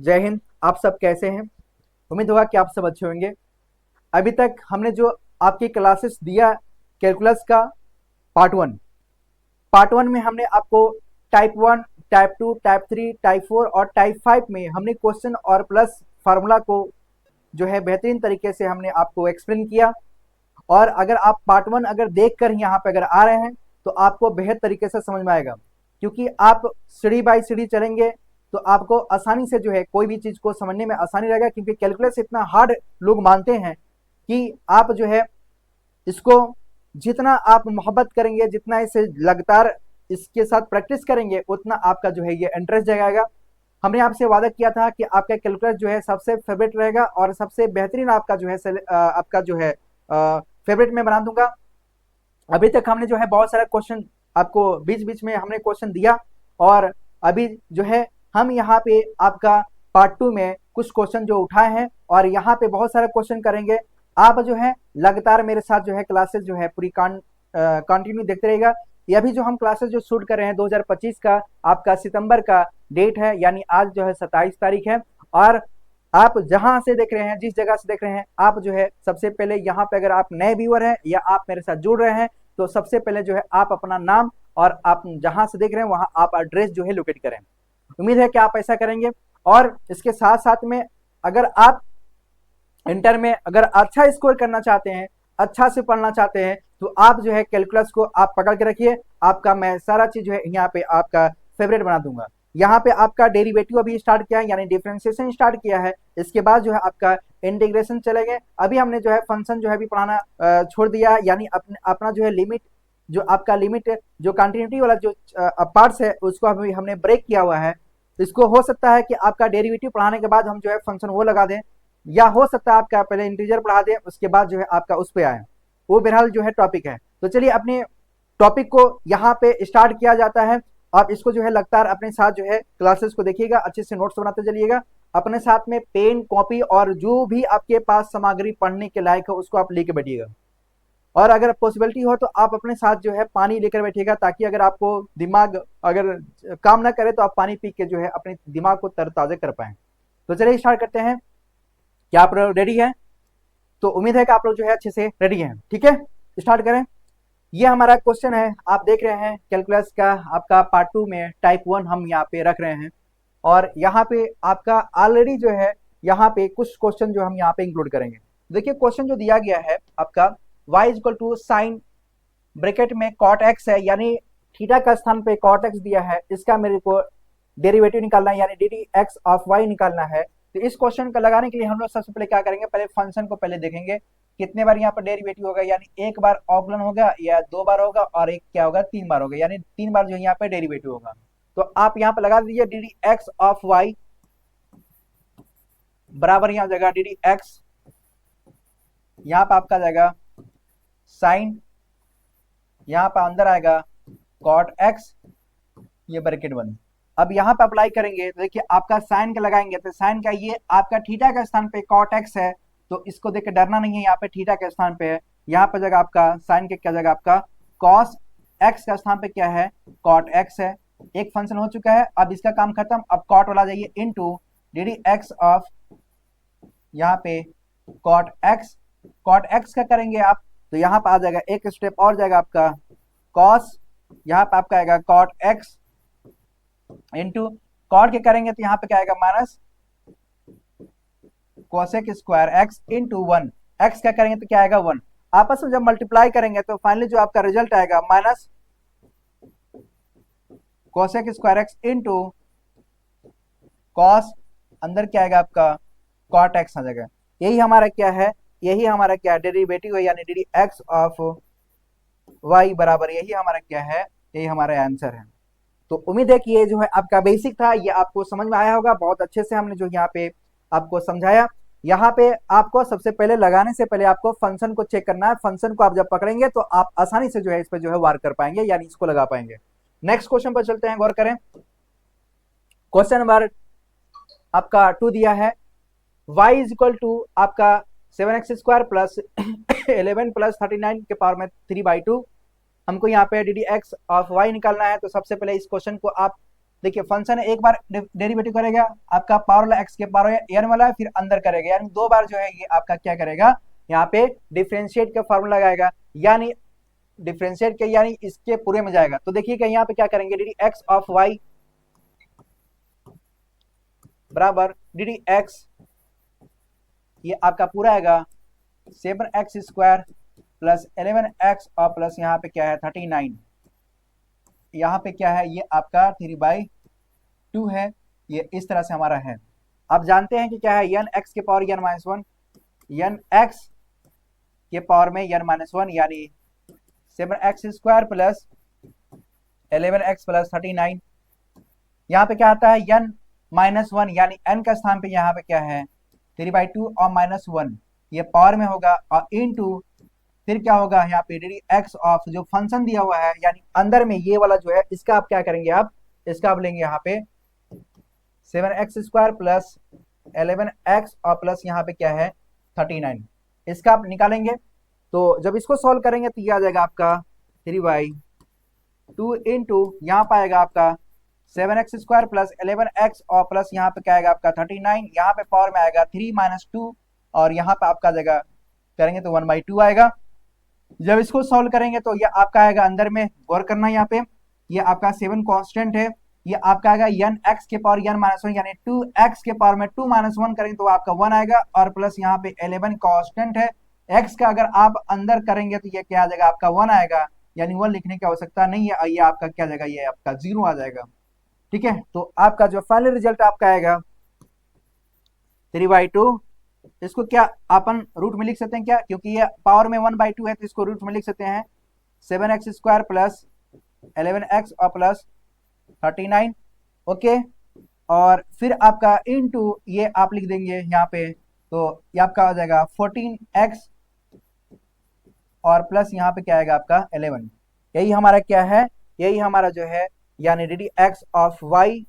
जय हिंद। आप सब कैसे हैं? उम्मीद होगा कि आप सब अच्छे होंगे। अभी तक हमने जो आपकी क्लासेस दिया कैलकुलस का पार्ट वन में हमने आपको type one, type two, type three, type four और टाइप फाइव में हमने क्वेश्चन और प्लस फार्मूला को जो है बेहतरीन तरीके से हमने आपको एक्सप्लेन किया। और अगर आप पार्ट वन अगर देख कर यहाँ पे अगर आ रहे हैं तो आपको बेहद तरीके से समझ में आएगा, क्योंकि आप सीढ़ी बाई सीढ़ी चलेंगे तो आपको आसानी से जो है कोई भी चीज को समझने में आसानी रहेगा, क्योंकि कैलकुलस इतना हार्ड लोग मानते हैं कि आप जो है इसको जितना आप मोहब्बत करेंगे, जितना इसे लगातार इसके साथ प्रैक्टिस करेंगे, उतना आपका जो है ये इंटरेस्ट जगाएगा। हमने आपसे वादा किया था कि आपका कैलकुलस जो है सबसे फेवरेट रहेगा और सबसे बेहतरीन आपका जो है आपका जो है फेवरेट में बना दूंगा। अभी तक हमने जो है बहुत सारा क्वेश्चन आपको बीच बीच में हमने क्वेश्चन दिया, और अभी जो है हम यहाँ पे आपका पार्ट टू में कुछ क्वेश्चन जो उठाए हैं और यहाँ पे बहुत सारे क्वेश्चन करेंगे। आप जो है लगातार मेरे साथ जो है क्लासेस जो है पूरी कंटिन्यू देखते रहेगा। ये अभी जो हम क्लासेस जो शूट कर रहे हैं 2025 का आपका सितंबर का डेट है, यानी आज जो है 27 तारीख है। और आप जहां से देख रहे हैं, जिस जगह से देख रहे हैं, आप जो है सबसे पहले यहाँ पे अगर आप नए व्यूअर हैं या आप मेरे साथ जुड़ रहे हैं तो सबसे पहले जो है आप अपना नाम और आप जहां से देख रहे हैं वहां आप एड्रेस जो है लोकेट करें। उम्मीद है कि आप ऐसा करेंगे। और इसके साथ साथ में अगर आप इंटर में अगर अच्छा स्कोर करना चाहते हैं, अच्छा से पढ़ना चाहते हैं, तो आप जो है कैलकुलस को आप पकड़ के रखिए। आपका मैं सारा चीज जो है यहाँ पे आपका फेवरेट बना दूंगा। यहाँ पे आपका डेरिवेटिव अभी स्टार्ट किया है, यानी डिफरेंशिएशन स्टार्ट किया है। इसके बाद जो है आपका इंटीग्रेशन चलेंगे। अभी हमने जो है फंक्शन जो है अभी पढ़ाना छोड़ दिया, यानी अपना जो है लिमिट, जो आपका लिमिट जो कंटिन्यूटी वाला जो पार्ट्स है उसको अभी हमने ब्रेक किया हुआ है। इसको हो सकता है कि आपका डेरिवेटिव पढ़ाने के बाद हम जो है फंक्शन वो लगा दें, या हो सकता है आपका पहले इंटीजर पढ़ा दें उसके बाद जो है आपका उस पे आए। वो बहरहाल जो है टॉपिक है। तो चलिए अपने टॉपिक को यहाँ पे स्टार्ट किया जाता है। आप इसको जो है लगातार अपने साथ जो है क्लासेस को देखिएगा, अच्छे से नोट्स बनाते चलिएगा। अपने साथ में पेन, कॉपी और जो भी आपके पास सामग्री पढ़ने के लायक है उसको आप लेके बैठिएगा। और अगर पॉसिबिलिटी हो तो आप अपने साथ जो है पानी लेकर बैठिएगा, ताकि अगर आपको दिमाग अगर काम ना करे तो आप पानी पी के जो है अपने दिमाग को तरोताजा कर पाए। तो चलिए स्टार्ट करते हैं। क्या आप रेडी हैं? तो उम्मीद है कि आप लोग जो है अच्छे से रेडी हैं। ठीक है, स्टार्ट करें। ये हमारा क्वेश्चन है, आप देख रहे हैं कैलकुलस का आपका पार्ट टू में टाइप वन हम यहाँ पे रख रहे हैं। और यहाँ पे आपका ऑलरेडी जो है यहाँ पे कुछ क्वेश्चन जो हम यहाँ पे इंक्लूड करेंगे। देखिए क्वेश्चन जो दिया गया है आपका y is equal to sine bracket में कॉट एक्स है, यानी थीटा का स्थान पे कॉट एक्स दिया है, इसका मेरे को डेरिवेटिव निकालना है, यानी d d x of y निकालना है। तो इस क्वेश्चन को लगाने के लिए हम लोग सबसे पहले क्या करेंगे, पहले फंक्शन को पहले देखेंगे कितने बार यहाँ पर डेरिवेटिव होगा, यानी एक बार ऑफलन होगा या दो बार होगा और एक क्या होगा, तीन बार होगा, यानी तीन बार जो यहाँ पे डेरिवेटिव होगा। तो आप यहाँ पे लगा दीजिए d d x of y बराबर यहाँ जाएगा डी डी एक्स, यहाँ पे आपका जाएगा साइन, यहाँ पे अंदर आएगा कॉट एक्स, ये ब्रैकेट बंद। अब यहाँ पे अप्लाई करेंगे तो देखिए आपका साइन का लगाएंगे तो साइन का ये आपका थीटा का स्थान पे कॉट एक्स है, तो इसको देख के डरना नहीं है, यहाँ पे थीटा के स्थान पे है। यहाँ पे जगह आपका साइन के क्या जगह आपका कॉस एक्स का स्थान पे क्या है, कॉट एक्स है। एक फंक्शन हो चुका है, अब इसका काम खत्म। अब कॉट वाला जाइए into D d x of यहाँ पे कॉट एक्स का करेंगे आप, तो यहाँ पे आ जाएगा एक स्टेप और जाएगा आपका कॉस, यहाँ पे आपका आएगा कॉट एक्स इंटू कॉट के करेंगे तो यहाँ पे क्या आएगा minus cosec square x into one, x का करेंगे तो क्या आएगा वन। आपस में जब मल्टीप्लाई करेंगे तो फाइनली जो आपका रिजल्ट आएगा minus cosec square x into cos, अंदर क्या आएगा आपका कॉट एक्स आ जाएगा। यही हमारा क्या है, यही हमारा क्या डेरिवेटिव है, यानी d d x of y बराबर यही हमारा क्या है, यही हमारा आंसर है। तो उम्मीद है कि ये जो है आपका बेसिक था, ये आपको समझ में आया होगा। बहुत अच्छे से हमने जो यहाँ पे आपको समझाया। यहाँ पे आपको सबसे पहले लगाने से पहले आपको फंक्शन को चेक करना है। फंक्शन को आप जब पकड़ेंगे तो आप आसानी से जो है इस पर जो है वार कर पाएंगे, यानी इसको लगा पाएंगे। नेक्स्ट क्वेश्चन पर चलते हैं, गौर करें। क्वेश्चन नंबर आपका टू दिया है, y इज इक्वल टू आपका 7x स्क्वायर प्लस 11 प्लस 39 के पावर में 3/2। हमको यहाँ पे d d x of y निकालना है। तो सबसे पहले इस क्वेश्चन को आप देखिए फंक्शन एक बार डेरिवेटिव करेगा आपका पावर वाला एक्स के पावर एन वाला, फिर अंदर करेगा, यानी दो बार जो है ये आपका क्या करेगा, यहाँ पे डिफरेंशिएट का फॉर्मूला लगाएगा, यानी डिफरेंशिएट के यानी इसके पूरे में जाएगा। तो देखिएगा यहाँ पे क्या करेंगे, डी एक्स ऑफ वाई बराबर डी एक्स, ये आपका पूरा आएगा 7x स्क्वायर प्लस 11x और प्लस यहाँ पे क्या है 39, यहाँ पे क्या है ये आपका 3/2 है, ये इस तरह से हमारा है। आप जानते हैं कि क्या है n x के power n minus one, n x के पावर में n माइनस वन, यानी 7x square plus 11x plus 39, यहाँ पे क्या आता है n माइनस वन, यानी n का स्थान पे यहाँ पे क्या है 3/2 और माइनस वन, ये पावर में होगा, और इनटू फिर क्या होगा यहाँ पे डी एक्स ऑफ जो फंक्शन दिया हुआ है, यानी अंदर में ये वाला जो है इसका आप क्या करेंगे, आप इसका आप लेंगे यहाँ पे 7x स्क्वायर प्लस 11x और प्लस यहाँ पे क्या है 39, इसका आप निकालेंगे। तो जब इसको सॉल्व करेंगे तो ये आ जाएगा आपका 3/2 इंटू यहाँ पाएगा आपका 7x स्क्वायर प्लस 11x और प्लस यहाँ पे क्या आएगा आपका 39, यहाँ पे पावर में आएगा 3 माइनस 2 और यहाँ पे आपका जगह करेंगे तो 1/2 आएगा। जब इसको सॉल्व करेंगे तो ये आपका आएगा अंदर में, गौर करना यहाँ पे ये आपका 7 कांस्टेंट है, ये आपका आएगा n x के पावर n माइनस वन, यानी 2x के पावर में 2 माइनस वन करेंगे तो आपका 1 आएगा, और प्लस यहाँ पे 11 कांस्टेंट है, x का अगर आप अंदर करेंगे तो ये क्या आ जाएगा आपका 1 आएगा, यानी 1 लिखने की आवश्यकता नहीं है, ये आपका क्या जाएगा, ये आपका 0 आ जाएगा। ठीक है, तो आपका जो फाइनल रिजल्ट आपका आएगा 3/2, इसको क्या अपन रूट में लिख सकते हैं क्या, क्योंकि ये पावर में 1/2 है तो इसको रूट में लिख सकते हैं 7x स्क्वायर प्लस 11x और प्लस 39, ओके, और फिर आपका इनटू ये आप लिख देंगे यहाँ पे, तो ये आपका आ जाएगा 14x और प्लस यहाँ पे क्या आएगा आपका 11, यही हमारा क्या है, यही हमारा जो है यानी डी एक्स ऑफ वाई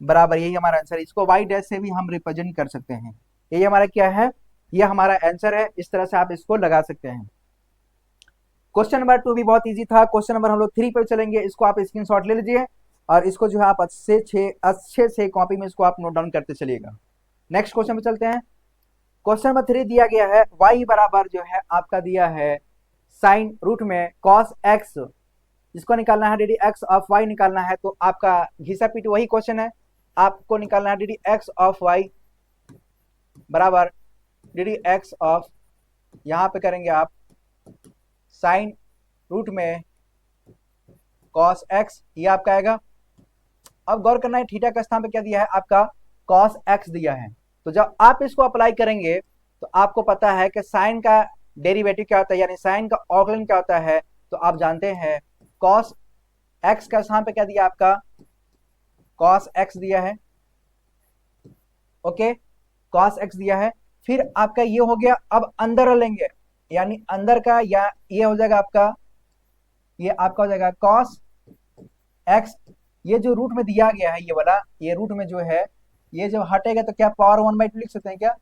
बराबर यही हमारा आंसर, इसको y डैश से भी हम रिप्रेजेंट कर सकते हैं, यही हमारा क्या है, ये हमारा आंसर है, इस तरह से आप इसको लगा सकते हैं। क्वेश्चन नंबर 2 भी बहुत इजी था। क्वेश्चन नंबर हम लोग 3 पे चलेंगे, इसको आप स्क्रीनशॉट ले लीजिए और इसको जो है आप अच्छे से कॉपी में इसको आप नोट डाउन करते चलिएगा। नेक्स्ट क्वेश्चन पे चलते हैं। क्वेश्चन नंबर 3 दिया गया है y बराबर जो है आपका दिया है साइन रूट में cos x, इसको निकालना है डी एक्स ऑफ वाई निकालना है, तो आपका घिसा पीटी वही क्वेश्चन है, आपको निकालना है डी एक्स ऑफ वाई बराबर डी एक्स ऑफ, यहाँ पे करेंगे आप साइन रूट में cos x, ये आपका आएगा। अब गौर करना है थीटा का स्थान पे क्या दिया है आपका cos x दिया है, तो जब आप इसको अप्लाई करेंगे तो आपको पता है कि साइन का डेरिवेटिव क्या होता है, यानी साइन का ऑकलन क्या होता है, तो आप जानते हैं cos x का स्थान पे क्या दिया आपका cos x दिया है, ओके, cos x दिया है, फिर आपका ये हो गया, अब अंदर लेंगे यानी अंदर का या ये हो जाएगा आपका, ये आपका हो जाएगा cos x, ये जो रूट में दिया गया है ये वाला, ये रूट में जो है ये जब हटेगा तो क्या पावर 1/2 लिख सकते हैं क्या,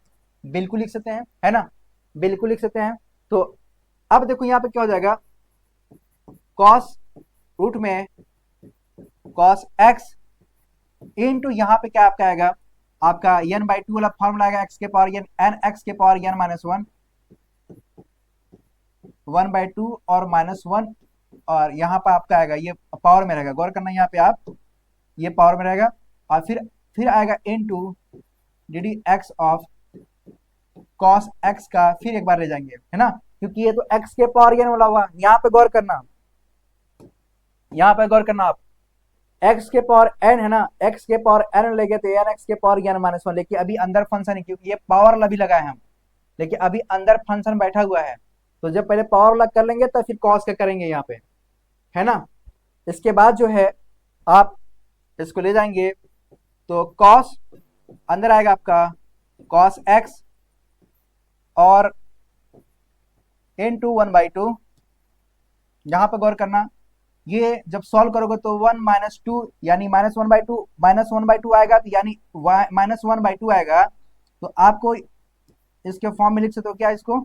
बिल्कुल लिख सकते हैं, है ना, बिल्कुल लिख सकते हैं। तो अब देखो यहाँ पे क्या हो जाएगा cos रूट में cos x इंटू यहाँ पे क्या आपका आएगा आपका n/2 वाला फॉर्मूला आएगा, x के पावर n x के पावर n माइनस वन 1/2 और माइनस वन, और यहाँ पर आपका आएगा ये पावर में रहेगा, गौर करना यहाँ पे आप, ये पावर में रहेगा, और फिर आएगा into D x of cos x का, फिर एक बार ले जाएंगे, है ना, क्योंकि ये तो x के पावर n वाला हुआ, यहाँ पे गौर करना, यहाँ पे गौर करना आप, x के पावर n है ना, x के पावर n लेंगे तो n x के पावर n माइनस वन, लेकिन अभी अंदर फंक्शन है क्योंकि ये पावर अभी लगाए हम, लेकिन अभी अंदर फंक्शन बैठा हुआ है, तो जब पहले पावर लग कर लेंगे तो फिर cos का करेंगे यहाँ पे, है ना। इसके बाद जो है आप इसको ले जाएंगे तो cos अंदर आएगा आपका cos x और इंटू 1/2, यहाँ पर गौर करना, ये जब सॉल्व करोगे तो 1 माइनस 2 यानी माइनस 1/2 आएगा, तो यानी माइनस 1/2 आएगा, तो आपको इसके फॉर्म में लिख सकते हो क्या, इसको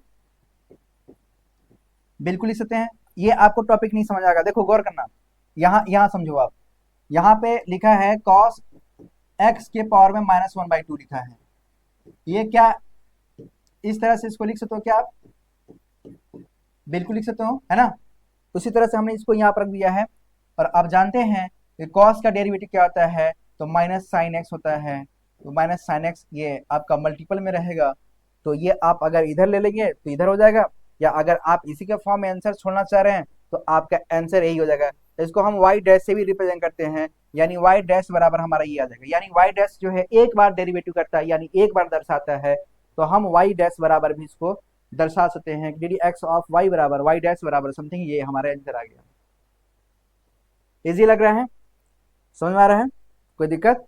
बिल्कुल लिख सकते हैं, ये आपको टॉपिक नहीं समझ आएगा, देखो गौर करना, यहाँ समझो आप, यहाँ पे लिखा है cos x के पावर में -1/2 लिखा है। ये क्या इस तरह से इसको लिख सकते हो क्या आप? बिल्कुल लिख सकते हो, है ना। उसी तरह से हमने इसको यहाँ पर रख दिया है। और आप जानते हैं कि cos का डेरिवेटिव क्या होता है, तो माइनस साइन एक्स होता है। तो माइनस साइन एक्स ये आपका मल्टीपल में रहेगा, तो ये आप अगर इधर ले लेंगे तो इधर हो जाएगा, या अगर आप इसी के फॉर्म में आंसर छोड़ना चाह रहे हैं तो आपका आंसर यही हो जाएगा। तो इसको हम y डैश से भी रिप्रेजेंट करते हैं, यानी y डैश बराबर हमारा ये आ जाएगा। यानी y डैश जो है एक बार डेरिवेटिव करता है, यानी एक बार दर्शाता है, तो हम y डैश बराबर भी इसको दर्शा सकते हैं। D d x of y बराबर y डैश बराबर समथिंग, ये हमारा आंसर आ गया। इजी लग रहा है, समझ में आ रहा है, कोई दिक्कत,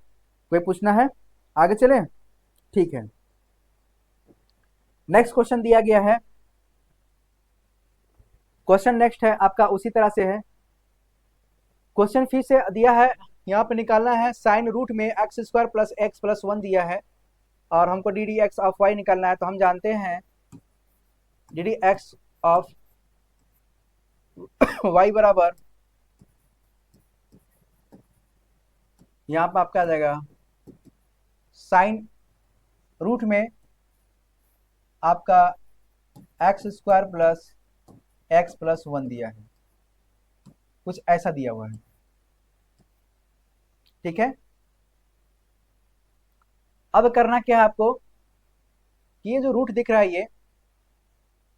कोई पूछना है, आगे चले, ठीक है। नेक्स्ट क्वेश्चन दिया गया है। क्वेश्चन नेक्स्ट है आपका उसी तरह से है। क्वेश्चन फिर से दिया है, यहाँ पे निकालना है साइन रूट में x square plus x plus 1 दिया है, और हमको d d x of y निकालना है। तो हम जानते हैं d d x of y बराबर, यहाँ पर आपका आ जाएगा साइन रूट में आपका X square plus x plus 1 दिया है, कुछ ऐसा दिया हुआ है, ठीक है। अब करना क्या है आपको, कि ये जो रूट दिख रहा है,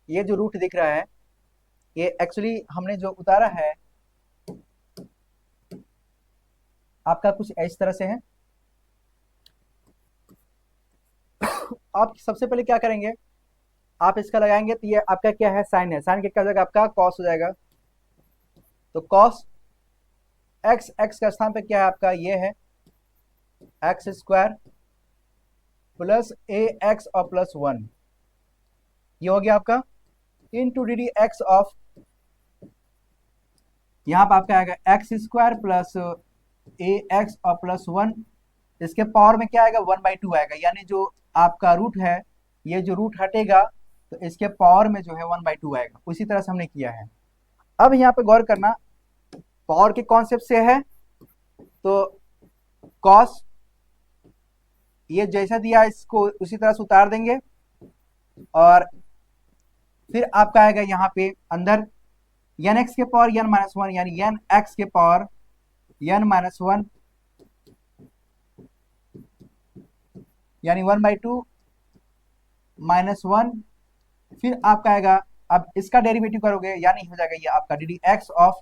ये जो रूट दिख रहा है, ये एक्चुअली हमने जो उतारा है आपका कुछ इस तरह से है। आप सबसे पहले क्या करेंगे, आप इसका लगाएंगे तो ये आपका क्या है, साइन है। साइन क्या हो जाएगा, आपका कॉस हो जाएगा। तो कॉस एक्स, एक्स का स्थान पे क्या है आपका, ये है एक्स स्क्वायर प्लस ए एक्स और प्लस 1, ये हो गया आपका into D d x of, यहाँ पर आपका आएगा एक्स स्क्वायर प्लस ए एक्स और प्लस 1, इसके पावर में क्या आएगा 1/2 आएगा, यानी जो आपका रूट है, ये जो रूट हटेगा तो इसके पावर में जो है 1/2 आएगा। उसी तरह से हमने किया है। अब यहाँ पे गौर करना, पावर के कॉन्सेप्ट से है, तो कॉस ये जैसा दिया इसको उसी तरह से उतार देंगे, और फिर आपका आएगा यहाँ पे अंदर एन एक्स के पावर एन माइनस 1, यानी एन एक्स के पावर एन माइनस 1, यानी 1/2 माइनस 1। फिर आपका आएगा, अब इसका डेरिवेटिव करोगे, यानी हो जाएगा ये आपका D d x of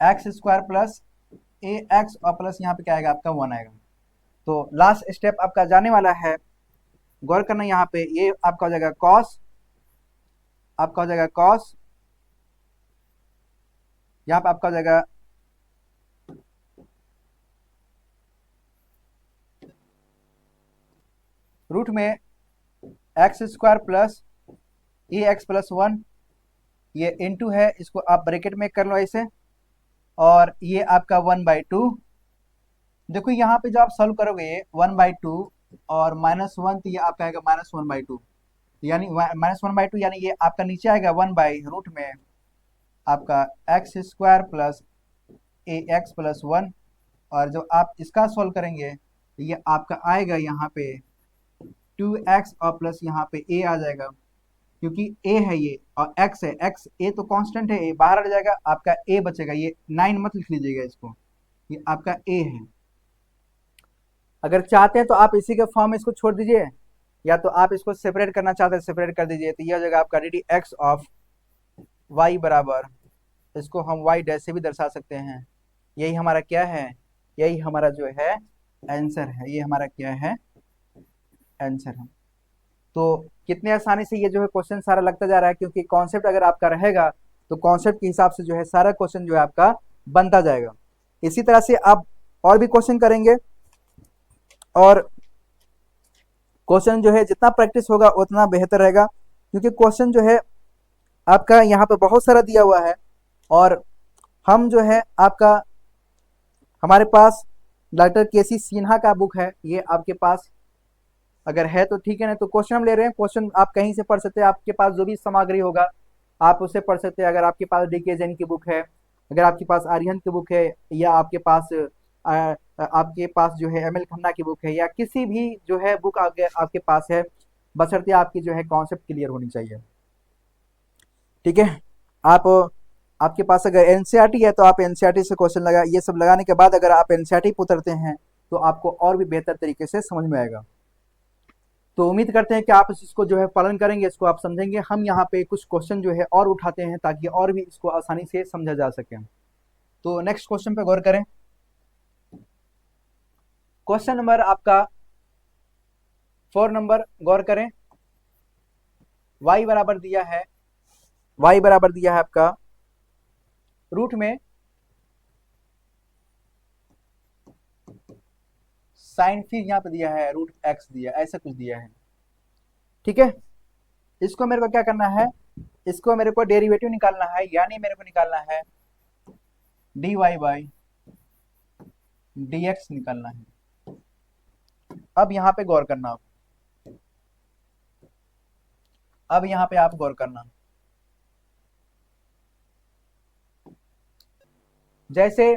x square plus A x और प्लस यहाँ पे क्या आएगा आपका 1 आएगा। तो लास्ट स्टेप आपका जाने वाला है, गौर करना यहाँ पे, ये आपका हो जाएगा कॉस, आपका हो जाएगा कॉस, यहाँ पे आपका हो जाएगा रूट में एक्स स्क्वायर प्लस ए एक्स प्लस 1, ये इनटू है, इसको आप ब्रैकेट में कर लो ऐसे, और ये आपका 1/2। देखो यहाँ पे जो आप सॉल्व करोगे 1/2 और -1, तो ये आपका आएगा -1/2, यानी -1/2, यानी ये आपका नीचे आएगा 1/रूट में आपका एक्स स्क्वायर प्लस ए एक्स प्लस 1, और जो आप इसका सॉल्व करेंगे तो ये आपका आएगा यहाँ पे 2x और प्लस यहाँ पे a आ जाएगा, क्योंकि a है ये और x है, x a तो कांस्टेंट है, a बाहर आ जाएगा, आपका a बचेगा। ये 9 मत लिख लीजिएगा इसको, ये आपका a है। अगर चाहते हैं तो आप इसी के फॉर्म में इसको छोड़ दीजिए, या तो आप इसको सेपरेट करना चाहते हैं सेपरेट कर दीजिए। तो ये हो जाएगा आपका D d x of y बराबर, इसको हम y डैश से भी दर्शा सकते हैं। यही हमारा क्या है, यही हमारा जो है आंसर है, ये हमारा क्या है आंसर है। तो कितने आसानी से ये जो है क्वेश्चन सारा लगता जा रहा है, क्योंकि कॉन्सेप्ट अगर आपका रहेगा तो कॉन्सेप्ट के हिसाब से जो है सारा क्वेश्चन जो है आपका बनता जाएगा। इसी तरह से आप और भी क्वेश्चन करेंगे, और क्वेश्चन जो है जितना प्रैक्टिस होगा उतना बेहतर रहेगा, क्योंकि क्वेश्चन जो है आपका यहाँ पे बहुत सारा दिया हुआ है, और हम जो है आपका हमारे पास डॉक्टर के.सी. सिन्हा का बुक है, ये आपके पास अगर है तो ठीक है, ना तो क्वेश्चन हम ले रहे हैं। क्वेश्चन आप कहीं से पढ़ सकते हैं, आपके पास जो भी सामग्री होगा आप उससे पढ़ सकते हैं। अगर आपके पास डी के जैन की बुक है, अगर आपके पास आर्यन की बुक है या आपके पास जो है एम एल खन्ना की बुक है या किसी भी जो है बुक आपके पास है, बशर्ते आपकी जो है कॉन्सेप्ट क्लियर होनी चाहिए। ठीक है, आप आपके पास अगर एनसीईआरटी है तो आप एनसीईआरटी से क्वेश्चन लगा, ये सब लगाने के बाद अगर आप एनसीईआरटी पे उतरते हैं तो आपको और भी बेहतर तरीके से समझ में आएगा। तो उम्मीद करते हैं कि आप इसको जो है पालन करेंगे, इसको आप समझेंगे। हम यहाँ पे कुछ क्वेश्चन जो है और उठाते हैं ताकि और भी इसको आसानी से समझा जा सके। तो नेक्स्ट क्वेश्चन पे गौर करें। क्वेश्चन नंबर आपका 4 नंबर गौर करें। y बराबर दिया है, y बराबर दिया है आपका रूट में साइन, फिर यहाँ पे दिया है रूट एक्स दिया, ऐसा कुछ दिया है। ठीक है, इसको मेरे को क्या करना है, इसको मेरे को डेरिवेटिव निकालना है, यानी मेरे को निकालना है dy बाई dx निकालना है। अब यहाँ पे गौर करना, अब यहाँ पे आप गौर करना, जैसे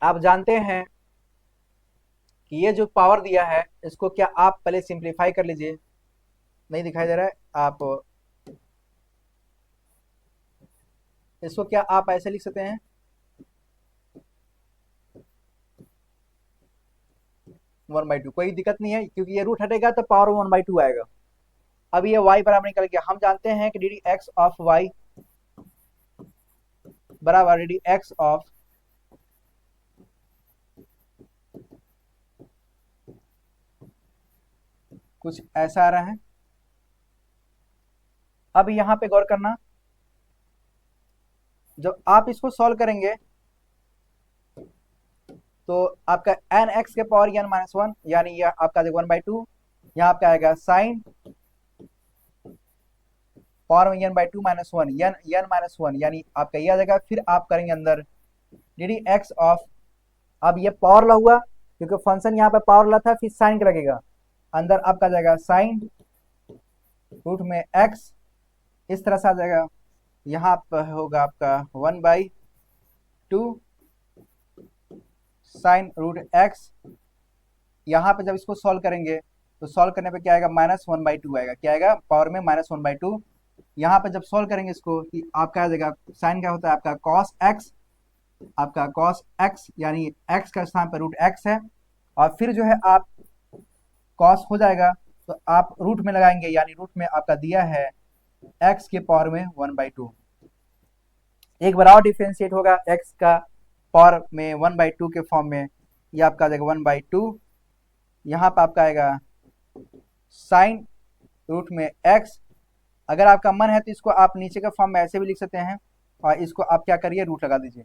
आप जानते हैं कि ये जो पावर दिया है इसको क्या आप पहले सिंप्लीफाई कर लीजिए। नहीं दिखाई दे रहा है, आप इसको क्या आप ऐसे लिख सकते हैं 1/2, कोई दिक्कत नहीं है क्योंकि ये रूट हटेगा तो पावर 1/2 आएगा। अब ये y बराबर निकल गया। हम जानते हैं कि D d x of y बराबर डी डी एक्स ऑफ कुछ ऐसा आ रहा है। अब यहाँ पे गौर करना, जब आप इसको सॉल्व करेंगे तो आपका एन एक्स के पावर एन माइनस 1, यानी यह आपका 1/2, यहाँ आपका आएगा साइन पावर में n/2 माइनस 1, n माइनस 1, यानी आपका ये आ जाएगा। फिर आप करेंगे अंदर डी डी एक्स ऑफ, अब ये पावर ला हुआ क्योंकि फंक्शन यहाँ पे पावर ला था, फिर साइन का लगेगा, अंदर आपका जाएगा साइन रूट में x, इस तरह से आ जाएगा। यहाँ पर होगा आपका 1/2 साइन रूट x। यहाँ पे जब इसको सॉल्व करेंगे तो सॉल्व करने पे क्या आएगा, -1/2 आएगा। क्या आएगा, पावर में -1/2। यहाँ पे जब सॉल्व करेंगे इसको कि आपका आ जाएगा, साइन क्या होता है आपका cos x, आपका cos x यानी x का स्थान पर रूट x है, और फिर जो है आप cos हो जाएगा तो आप रूट में लगाएंगे, यानी रूट में आपका दिया है x के पावर में 1/2। एक बार और डिफ्रेंशिएट होगा x का पावर में 1/2 के फॉर्म में, ये आपका आ जाएगा 1/2। यहाँ पर आपका आएगा साइन रूट में x। अगर आपका मन है तो इसको आप नीचे का फॉर्म में ऐसे भी लिख सकते हैं, और इसको आप क्या करिए, रूट लगा दीजिए,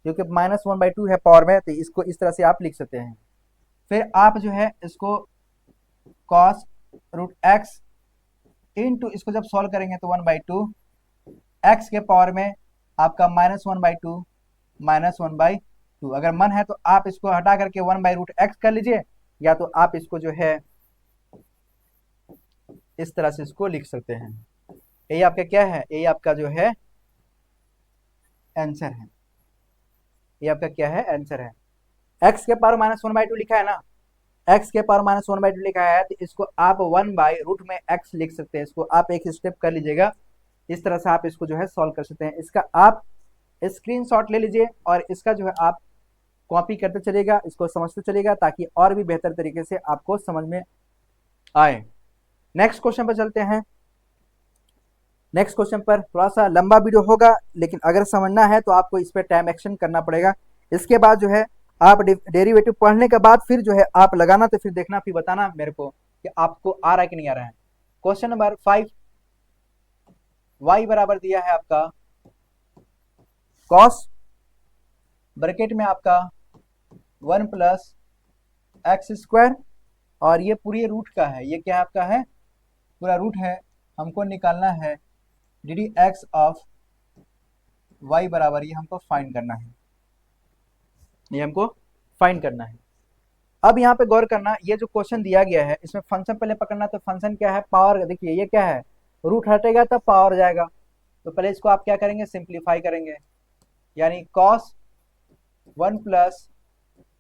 क्योंकि -1/2 है पावर में, तो इसको इस तरह से आप लिख सकते हैं। फिर आप जो है इसको cos रूट x इंटू, इसको जब सॉल्व करेंगे तो 1/2 x के पावर में आपका -1/2 -1/2। अगर मन है तो आप इसको हटा करके 1/√x कर लीजिए, या तो आप इसको जो है इस तरह से इसको लिख सकते हैं। यही आपका क्या है, यही आपका जो है आंसर है। ये आपका क्या है, आंसर है। x के पावर -1/2 लिखा है ना, x के पावर -1/2 लिखा है, तो इसको आप 1/रूट में x लिख सकते हैं। इसको आप एक स्टेप कर लीजिएगा, इस तरह से आप इसको जो है सॉल्व कर सकते हैं। इसका आप स्क्रीनशॉट ले लीजिए और इसका जो है आप कॉपी करते चलेगा, इसको समझते चलेगा, ताकि और भी बेहतर तरीके से आपको समझ में आए। नेक्स्ट क्वेश्चन पर चलते हैं। नेक्स्ट क्वेश्चन पर थोड़ा सा लंबा वीडियो होगा, लेकिन अगर समझना है तो आपको इस पर टाइम एक्शन करना पड़ेगा। इसके बाद जो है आप डेरिवेटिव पढ़ने के बाद फिर जो है आप लगाना, तो फिर देखना, फिर बताना मेरे को कि आपको आ रहा है कि नहीं आ रहा है। क्वेश्चन नंबर 5, y बराबर दिया है आपका cos ब्रैकेट में आपका 1 प्लस x², और ये पूरी रूट का है, ये क्या आपका है, पूरा रूट है। हमको निकालना है d d x of y बराबर, ये हमको फाइंड करना है, ये हमको फाइंड करना है। अब यहाँ पे गौर करना, ये जो क्वेश्चन दिया गया है इसमें फंक्शन पहले पकड़ना, तो फंक्शन क्या है, पावर। देखिए ये क्या है, रूट हटेगा तब पावर जाएगा, तो पहले इसको आप क्या करेंगे, सिंप्लीफाई करेंगे। यानी कॉस 1 प्लस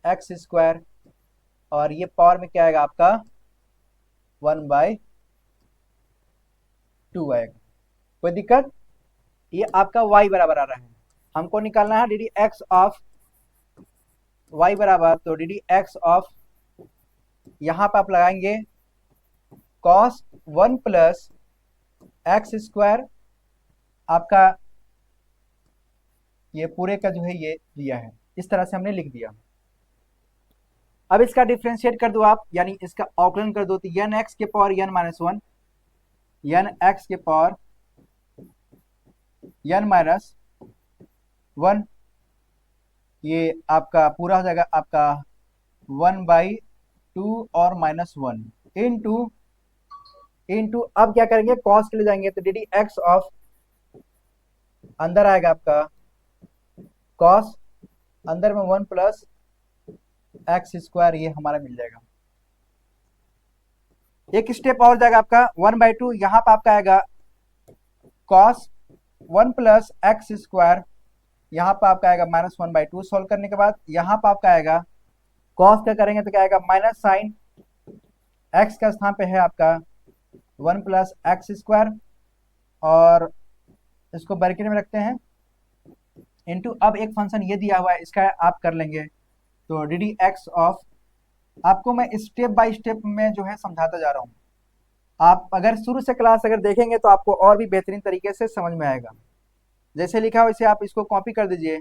एक्स स्क्वायर, और ये पावर में क्या आएगा आपका 1/2 आएगा। कोई दिक्कत? ये आपका y बराबर आ रहा है, हमको निकालना है d d x of y बराबर, तो डी डी एक्स ऑफ यहाँ पे आप लगाएंगे कॉस 1 प्लस एक्स स्क्वायर, आपका ये पूरे का जो है ये दिया है, इस तरह से हमने लिख दिया। अब इसका डिफ्रेंशिएट कर दो आप, यानी इसका अवकलन कर दो, तो यन एक्स के पावर यन माइनस 1, यन एक्स के पावर यन माइनस 1, ये आपका पूरा हो जाएगा आपका 1/2 और -1 इनटू अब क्या करेंगे, कॉस के लिए जाएंगे, तो डी डी एक्स ऑफ अंदर आएगा आपका कॉस, अंदर में 1 प्लस एक्स स्क्वायर, ये हमारा मिल जाएगा। एक स्टेप और जाएगा आपका 1/2, यहां पर आपका आएगा कॉस 1 प्लस एक्स स्क्वायर, यहाँ पर आपका आएगा -1/2। सोल्व करने के बाद यहाँ पर आपका आएगा कॉस का करेंगे तो क्या आएगा माइनस साइन एक्स का स्थान पे है आपका 1 प्लस एक्स स्क्वायर, और इसको ब्रैकेट में रखते हैं इनटू, अब एक फंक्शन ये दिया हुआ है इसका आप कर लेंगे, तो डी डी एक्स ऑफ, आपको मैं स्टेप बाय स्टेप में जो है समझाता जा रहा हूँ, आप अगर शुरू से क्लास अगर देखेंगे तो आपको और भी बेहतरीन तरीके से समझ में आएगा। जैसे लिखा हो वैसे आप इसको कॉपी कर दीजिए।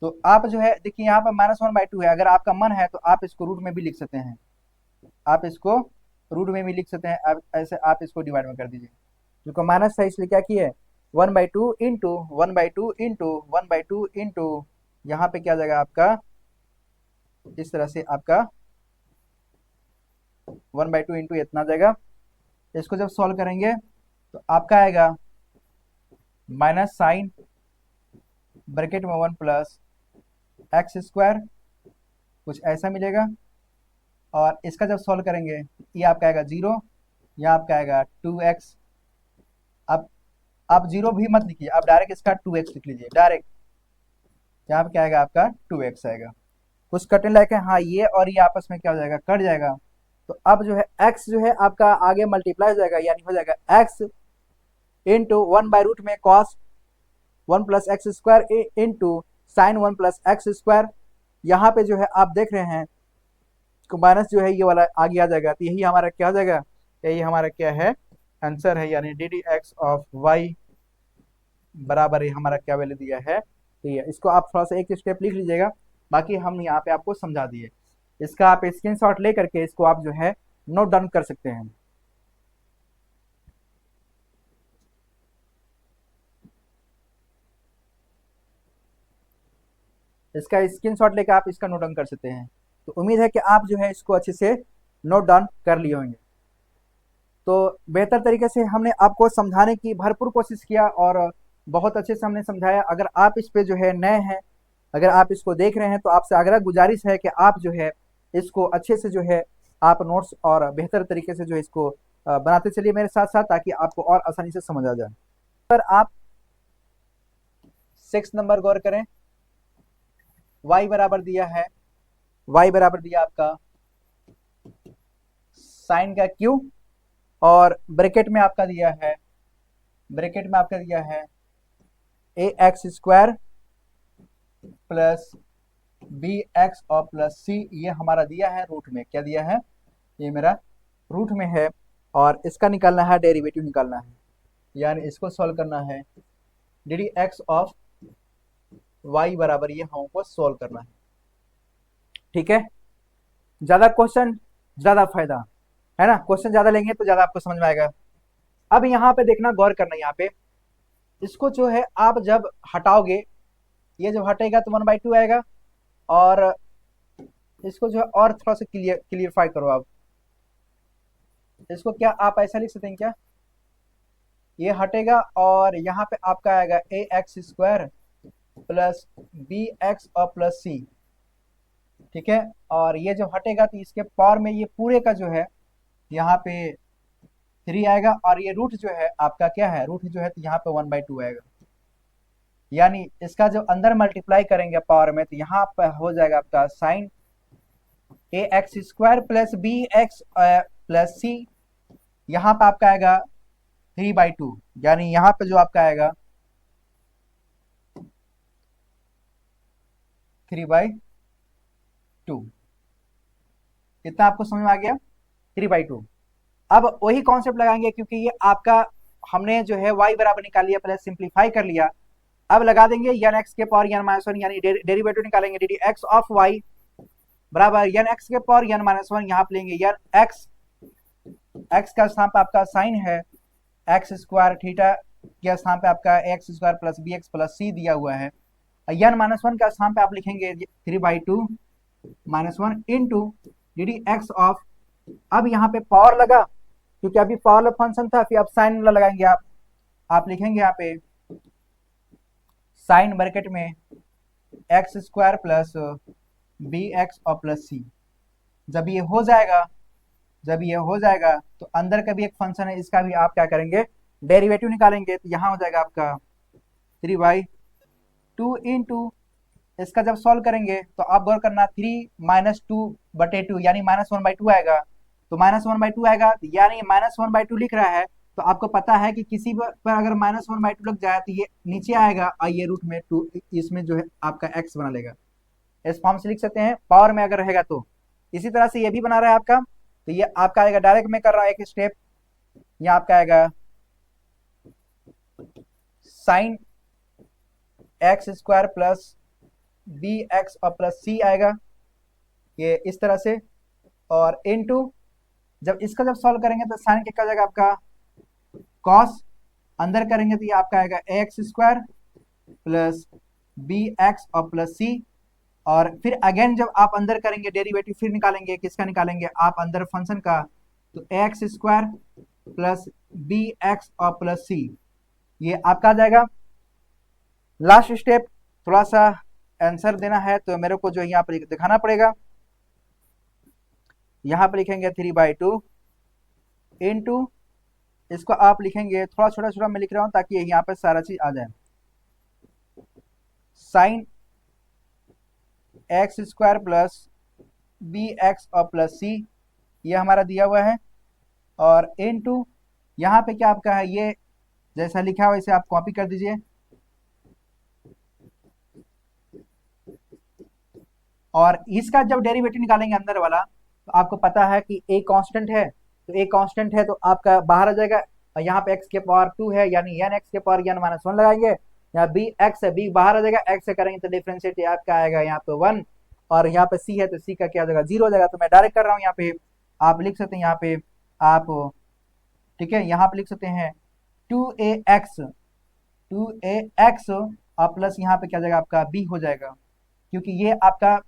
तो आप जो है देखिए यहाँ पर -1/2 है, अगर आपका मन है तो आप इसको रूट में भी लिख सकते हैं, आप इसको रूट में भी लिख सकते हैं, आप ऐसे आप इसको डिवाइड में कर दीजिए, क्योंकि माइनस है इसलिए क्या किए 1/2 इंटू 1/2 इंटू 1/2 इंटू, यहाँ पे क्या जाएगा आपका इस तरह से आपका 1/2 इंटू इतना जाएगा। इसको जब सॉल्व करेंगे तो आपका आएगा माइनस साइन ब्रैकेट में 1 प्लस एक्स स्क्वायर, कुछ ऐसा मिलेगा, और इसका जब सॉल्व करेंगे ये आपका आएगा 0, यहाँ आपका आएगा 2x। अब आप 0 भी मत लिखिए, आप डायरेक्ट इसका 2x लिख लीजिए डायरेक्ट, यहाँ पे क्या आएगा आपका 2x आएगा। कुछ कटने लायक है, हाँ ये और ये आपस में क्या हो जाएगा कट जाएगा, तो अब जो है x जो है आपका आगे मल्टीप्लाई हो जाएगा, यानी हो जाएगा x इंटू 1/रूट में cos 1 plus x square into sine 1 plus x square, यहाँ पे जो है आप देख रहे हैं तो माइनस जो है ये वाला आगे आ जाएगा, तो यही हमारा क्या हो जाएगा, यही हमारा क्या है आंसर है, यानी d d x of y बराबर ये हमारा क्या वैल्यू दिया है, तो ये इसको आप थोड़ा सा एक स्टेप लिख लीजिएगा, बाकी हम यहाँ पे आपको समझा दिए। इसका आप स्क्रीनशॉट ले करके इसको आप जो है नोट डाउन कर सकते हैं। इसका स्क्रीनशॉट लेकर आप इसका नोट डाउन कर सकते हैं। तो उम्मीद है कि आप जो है इसको अच्छे से नोट डाउन कर लिए होंगे। तो बेहतर तरीके से हमने आपको समझाने की भरपूर कोशिश किया और बहुत अच्छे से हमने समझाया। अगर आप इस पे जो है नए हैं, अगर आप इसको देख रहे हैं तो आपसे आग्रह गुजारिश है कि आप जो है इसको अच्छे से जो है आप नोट्स और बेहतर तरीके से जो है इसको बनाते चलिए मेरे साथ साथ, ताकि आपको और आसानी से समझ आ जाए। पर आप 6 नंबर गौर करें, y बराबर दिया है, y बराबर दिया आपका साइन का q, और ब्रैकेट में आपका दिया है, ब्रैकेट में आपका दिया है A X square plus B x और प्लस सी, ये हमारा दिया है रूट में, क्या दिया है ये मेरा रूट में है, और इसका निकालना है डेरिवेटिव निकालना है, यानी इसको सॉल्व करना है d d x of y बराबर ये हमको सॉल्व करना है। ठीक है, ज्यादा क्वेश्चन ज्यादा फायदा है ना, क्वेश्चन ज्यादा लेंगे तो ज्यादा आपको समझ में आएगा। अब यहाँ पे देखना, गौर करना, यहाँ पे इसको जो है आप जब हटाओगे, ये जब हटेगा तो 1/2 आएगा, और इसको जो है और थोड़ा सा क्लियरफाई करो आप इसको, क्या आप ऐसा लिख सकते हैं क्या, ये हटेगा और यहाँ पे आपका आएगा A X square plus B x और प्लस सी, ठीक है, और ये जब हटेगा तो इसके पावर में ये पूरे का जो है यहाँ पे 3 आएगा, और ये रूट जो है आपका क्या है, रूट जो है तो यहाँ पे 1/2 आएगा। यानी इसका जो अंदर मल्टीप्लाई करेंगे पावर में, तो यहाँ पर हो जाएगा आपका sine A X square plus B X plus C, यहाँ पे आपका आएगा 3/2, यानी यहाँ पे जो आपका आएगा 3/2। इतना आपको समझ में आ गया, 3/2। अब वही कॉन्सेप्ट लगाएंगे, क्योंकि ये आपका हमने जो है y बराबर निकाल लिया, पहले सिंप्लीफाई कर लिया। अब लगा देंगे यन एक्स के पावर यन माइनस वन, यानी डेरिवेटिव निकालेंगे डी एक्स ऑफ वाई बराबर यन एक्स के पावर यन माइनस वन। यहाँ पे लेंगे यन एक्स, एक्स का स्थान पे आपका साइन है एक्स स्क्वायर, थीटा के स्थान पे आपका X square plus B X plus C दिया हुआ है। यन माइनस वन का स्थान पे आप लिखेंगे 3/2 minus one into D d x of, अब यहाँ पे पावर लगा क्योंकि अभी पावर फंक्शन था, फिर आप साइन लगाएंगे, आप लिखेंगे यहाँ पे साइन ब्रैकेट में x square plus B x और प्लस सी। जब ये हो जाएगा, जब ये हो जाएगा तो अंदर का भी एक फंक्शन है, इसका भी आप क्या करेंगे, डेरिवेटिव निकालेंगे। तो यहाँ हो जाएगा आपका 3/2 इंटू, इसका जब सॉल्व करेंगे तो आप गौर करना 3 माइनस 2/2 यानी -1/2 आएगा। तो -1/2 आएगा, यानी -1/2 लिख रहा है, तो आपको पता है कि किसी पर अगर -1/2 लग जाए तो ये नीचे आएगा और ये रूट में 2 इसमें जो है आपका x बना लेगा। इस फॉर्म से लिख सकते हैं पावर में अगर रहेगा तो। इसी तरह से ये भी बना रहा है आपका, तो ये आपका आएगा, डायरेक्ट में कर रहा है एक स्टेप, ये आपका आएगा sine x square plus B x और प्लस सी आएगा, ये इस तरह से, और इनटू जब इसका जब सॉल्व करेंगे तो साइन क्या जाएगा आपका कॉस, अंदर करेंगे तो ये आपका आएगा x square plus B x और प्लस सी, और फिर अगेन जब आप अंदर करेंगे डेरिवेटिव फिर निकालेंगे, किसका निकालेंगे आप अंदर फंक्शन का, तो x square plus B x और प्लस सी, ये आपका आ जाएगा। लास्ट स्टेप थोड़ा सा आंसर देना है तो मेरे को जो यहाँ पर दिखाना पड़ेगा, यहाँ पर लिखेंगे 3/2 इंटू, इसको आप लिखेंगे थोड़ा छोटा छोटा मैं लिख रहा हूं ताकि यहाँ पर सारा चीज आ जाए, sine x square plus B x और प्लस सी, ये हमारा दिया हुआ है, और इनटू यहाँ पे क्या आपका है, ये जैसा लिखा है वैसे आप कॉपी कर दीजिए, और इसका जब डेरिवेटिव निकालेंगे अंदर वाला तो आपको पता है कि a कांस्टेंट है, तो a कांस्टेंट है तो आपका बाहर आ जाएगा, और यहाँ पे x के पावर 2 है यानी n x के पावर n माइनस 1 लगाएंगे, यहाँ b x है, b बाहर आ जाएगा, x से करेंगे तो डिफरेंशिएट आपका आएगा यहाँ पे 1, और यहाँ पे c है तो c का क्या आ जाएगा 0 हो जाएगा। तो मैं डायरेक्ट कर रहा हूँ, यहाँ पे आप लिख सकते हैं, यहाँ पे आप ठीक है, यहाँ पे लिख सकते हैं 2ax और प्लस यहाँ पे क्या जाएगा आपका b हो जाएगा, क्योंकि ये आपका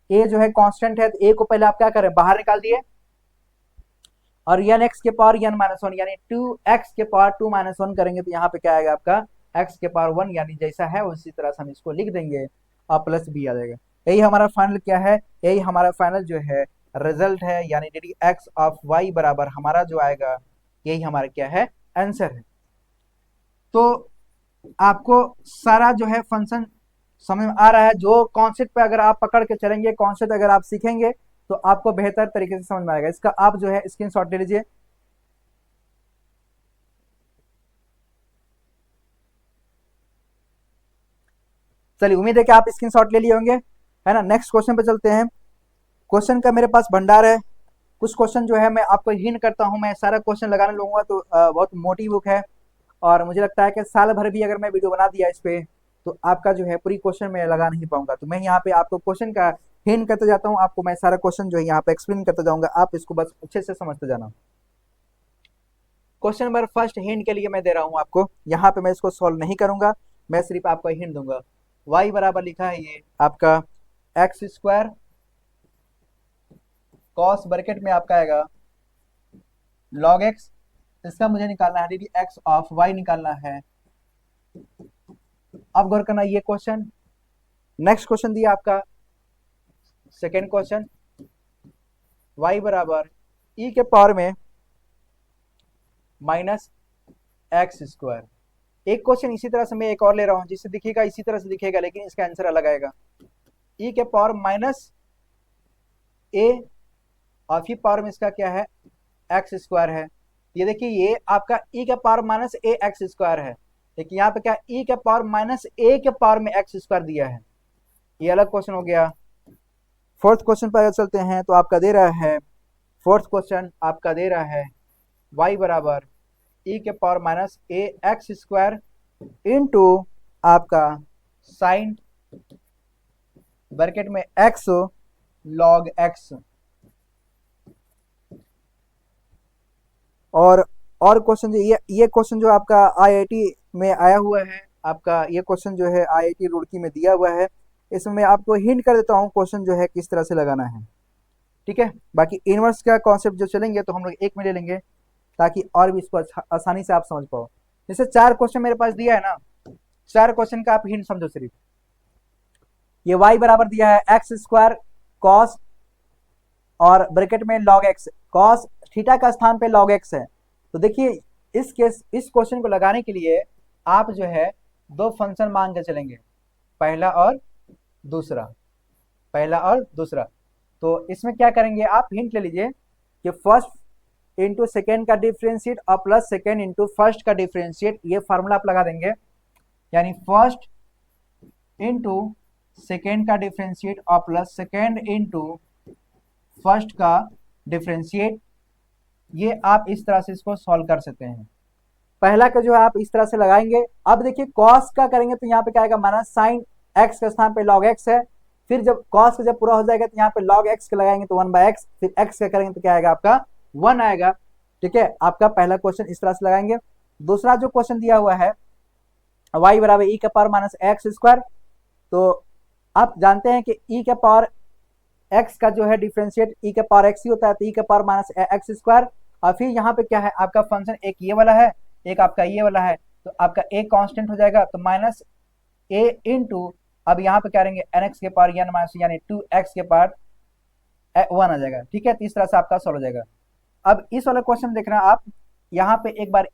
a जो है कांस्टेंट है, तो a को पहले आप क्या करें बाहर निकाल दिए, और n x के पावर n माइनस 1 यानी 2x के पावर 2 माइनस 1 करेंगे तो यहाँ पे क्या आएगा आपका x के पावर 1, यानी जैसा है उसी तरह से हम इसको लिख देंगे और प्लस b आ जाएगा। यही हमारा फाइनल क्या है, यही हमारा फाइनल जो है रिजल्ट है, यानी डी एक्स ऑफ y बराबर हमारा जो आएगा, यही हमारा क्या है आंसर है। तो आपको सारा जो है फंक्शन समझ में आ रहा है, जो कॉन्सेप्ट पे अगर आप पकड़ के चलेंगे, कॉन्सेप्ट अगर आप सीखेंगे तो आपको बेहतर तरीके से समझ में आएगा। इसका आप जो है स्क्रीनशॉट ले लीजिए। चलिए, उम्मीद है कि आप स्क्रीनशॉट ले लिए होंगे, है ना। नेक्स्ट क्वेश्चन पे चलते हैं। क्वेश्चन का मेरे पास भंडार है, कुछ क्वेश्चन जो है मैं आपको हिंट करता हूं, मैं सारा क्वेश्चन लगाने लगूंगा तो बहुत मोटी बुक है, और मुझे लगता है कि साल भर भी अगर मैं वीडियो बना दिया इस पे तो आपका जो है पूरी क्वेश्चन में लगा नहीं पाऊंगा। तो मैं यहाँ पे आपको क्वेश्चन का हिंट करते जाता हूँ, आपको मैं सारा क्वेश्चन जो है यहाँ पे एक्सप्लेन करते जाऊंगा, आप इसको बस अच्छे से समझते जाना। क्वेश्चन नंबर फर्स्ट हिंट के लिए मैं दे रहा हूँ आपको, यहाँ पे मैं इसको सॉल्व नहीं करूंगा, मैं सिर्फ आपको हिंट दूंगा। y बराबर लिखा है ये आपका एक्स स्क्वायर कॉस ब्रैकेट में आपका आएगा log x, इसका मुझे निकालना है डी एक्स ऑफ y निकालना है। अब गौर करना ये क्वेश्चन, नेक्स्ट क्वेश्चन दिया आपका सेकेंड क्वेश्चन, y बराबर e के पावर में माइनस एक्स स्क्वायर। एक क्वेश्चन इसी तरह से मैं एक और ले रहा हूं, जिससे दिखेगा इसी तरह से दिखेगा, लेकिन इसका आंसर अलग आएगा। ई के पावर माइनस ए और फिर पावर में इसका क्या है, एक्स स्क्वायर है। ये देखिए ये आपका ई के पावर माइनस ए एक्स स्क्वायर है, लेकिन यहाँ पे क्या ई के पावर माइनस ए के पावर में एक्स स्क्वायर दिया है। ये अलग क्वेश्चन हो गया। फोर्थ क्वेश्चन पर अगर चलते हैं तो आपका दे रहा है, फोर्थ क्वेश्चन आपका दे रहा है y बराबर ई के पावर माइनस ए एक्स स्क्वायर इंटू आपका साइन ब्रैकेट में x लॉग x। और क्वेश्चन जो ये क्वेश्चन जो आपका आईआईटी में आया हुआ है, आपका ये क्वेश्चन जो है आईआईटी रुड़की में दिया हुआ है। इसमें मैं आपको हिंट कर देता हूँ क्वेश्चन जो है किस तरह से लगाना है, ठीक है। बाकी इनवर्स का कॉन्सेप्ट जो चलेंगे तो हम लोग एक में ले लेंगे, ताकि और भी इसको आसानी से आप समझ पाओ। जैसे 4 क्वेश्चन मेरे पास दिया है ना, 4 क्वेश्चन का आप हिंट समझो सिर्फ। ये y बराबर दिया है एक्स स्क्वायर कॉस और ब्रैकेट में लॉग एक्स, कॉस थीटा का स्थान पे लॉग एक्स है। तो देखिए इस क्वेश्चन को लगाने के लिए आप जो है 2 फंक्शन मान के चलेंगे, पहला और दूसरा, पहला और दूसरा। तो इसमें क्या करेंगे आप, हिंट ले लीजिए कि फर्स्ट इंटू सेकेंड का डिफरेंशिएट और प्लस सेकेंड इंटू फर्स्ट का डिफरेंशिएट, ये फार्मूला आप लगा देंगे। यानी फर्स्ट इंटू सेकेंड का डिफरेंशिएट और प्लस सेकेंड इंटू फर्स्ट का डिफरेंशिएट, ये आप इस तरह से इसको सॉल्व कर सकते हैं। पहला का जो है आप इस तरह से लगाएंगे। अब देखिए कॉस का करेंगे तो यहाँ पे क्या आएगा, माइनस साइन एक्स के स्थान पे लॉग एक्स है। फिर जब कॉस का जब पूरा हो जाएगा तो यहाँ पे लॉग एक्स के लगाएंगे तो 1/x, फिर एक्स का करेंगे तो क्या आएगा आपका 1 आएगा, ठीक है। आपका पहला क्वेश्चन इस तरह से लगाएंगे। दूसरा जो क्वेश्चन दिया हुआ है y बराबर ई के पावर माइनस एक्स स्क्वायर, तो आप जानते हैं कि ई के पावर एक्स का जो है डिफरेंशिएट ई के पावर एक्स ही होता है, तो ई के पावर माइनस एक्स स्क्वायर। और फिर यहाँ पे क्या है आपका फंक्शन, एक ये वाला है एक आपका ये वाला है, तो आपका ए कांस्टेंट हो जाएगा, तो माइनस ए इंटू अब यहाँ पे क्या रहेंगे एन एक्स के पावर एन माइनस यानी 2x के पावर 1 आ जाएगा, ठीक है। तो इस तरह से आपका सॉल्व हो जाएगा। अब इस वाला क्वेश्चन देखना आप, यहाँ पे एक बार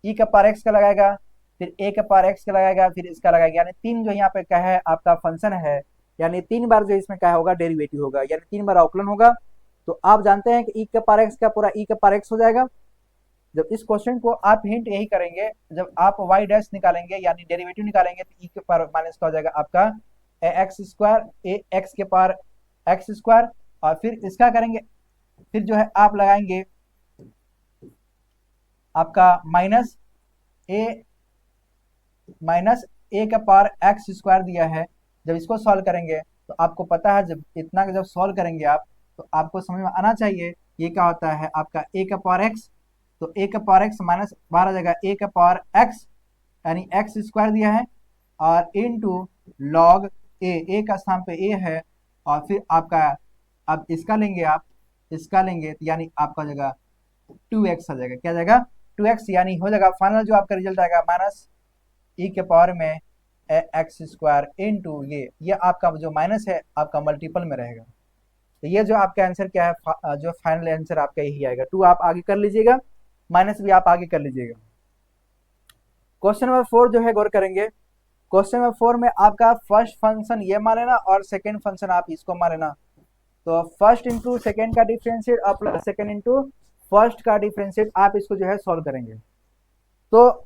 ई के पावर एक्स का लगाएगा, फिर ए के पावर एक्स का लगाएगा, फिर इसका लगाएगा, यानी 3 जो यहाँ पे क्या है आपका फंक्शन है, यानी 3 बार जो इसमें क्या होगा डेरिवेटिव होगा, यानी 3 बार अवकलन होगा। तो आप जानते हैं कि ई के पावर एक्स का पूरा ई के पावर एक्स हो जाएगा। जब इस क्वेश्चन को आप हिंट यही करेंगे, जब आप y डैश निकालेंगे यानी डेरिवेटिव निकालेंगे तो ई के पावर माइनस का हो जाएगा आपका एक्स स्क्वायर, ए एक्स के पावर एक्स स्क्वायर, और फिर इसका करेंगे, फिर जो है आप लगाएंगे आपका माइनस ए का पावर एक्स स्क्वायर दिया है। जब इसको सॉल्व करेंगे तो आपको पता है जब इतना जब सॉल्व करेंगे आप, तो आपको समझ में आना चाहिए ये क्या होता है आपका ए का पावर एक्स, तो ए का पावर एक्स माइनस बाहर आ जाएगा ए का पावर एक्स, यानी एक्स स्क्वायर दिया है, और इनटू लॉग ए का स्थान पे ए है, और फिर आपका अब इसका लेंगे आप, इसका लेंगे तो यानी आपका जगह 2x आ जाएगा, क्या जाएगा 2x, यानी हो जाएगा फाइनल जो आपका रिजल्ट आएगा माइनस ई के पावर में एक्स स्क्वायर इंटू ये आपका जो माइनस है आपका मल्टीपल में रहेगा। तो ये जो आपका आंसर क्या है, जो फाइनल आंसर आपका यही आएगा। 2 आप आगे कर लीजिएगा, माइनस भी आप आगे कर लीजिएगा। क्वेश्चन नंबर 4 जो है गौर करेंगे। क्वेश्चन नंबर 4 में आपका फर्स्ट फंक्शन ये मान लेना और सेकेंड फंक्शन आप इसको मान लेना। तो फर्स्ट इंटू सेकेंड का डिफरेंशिएट और प्लस सेकेंड इंटू फर्स्ट का डिफरेंशिएट आप इसको जो है सॉल्व करेंगे। तो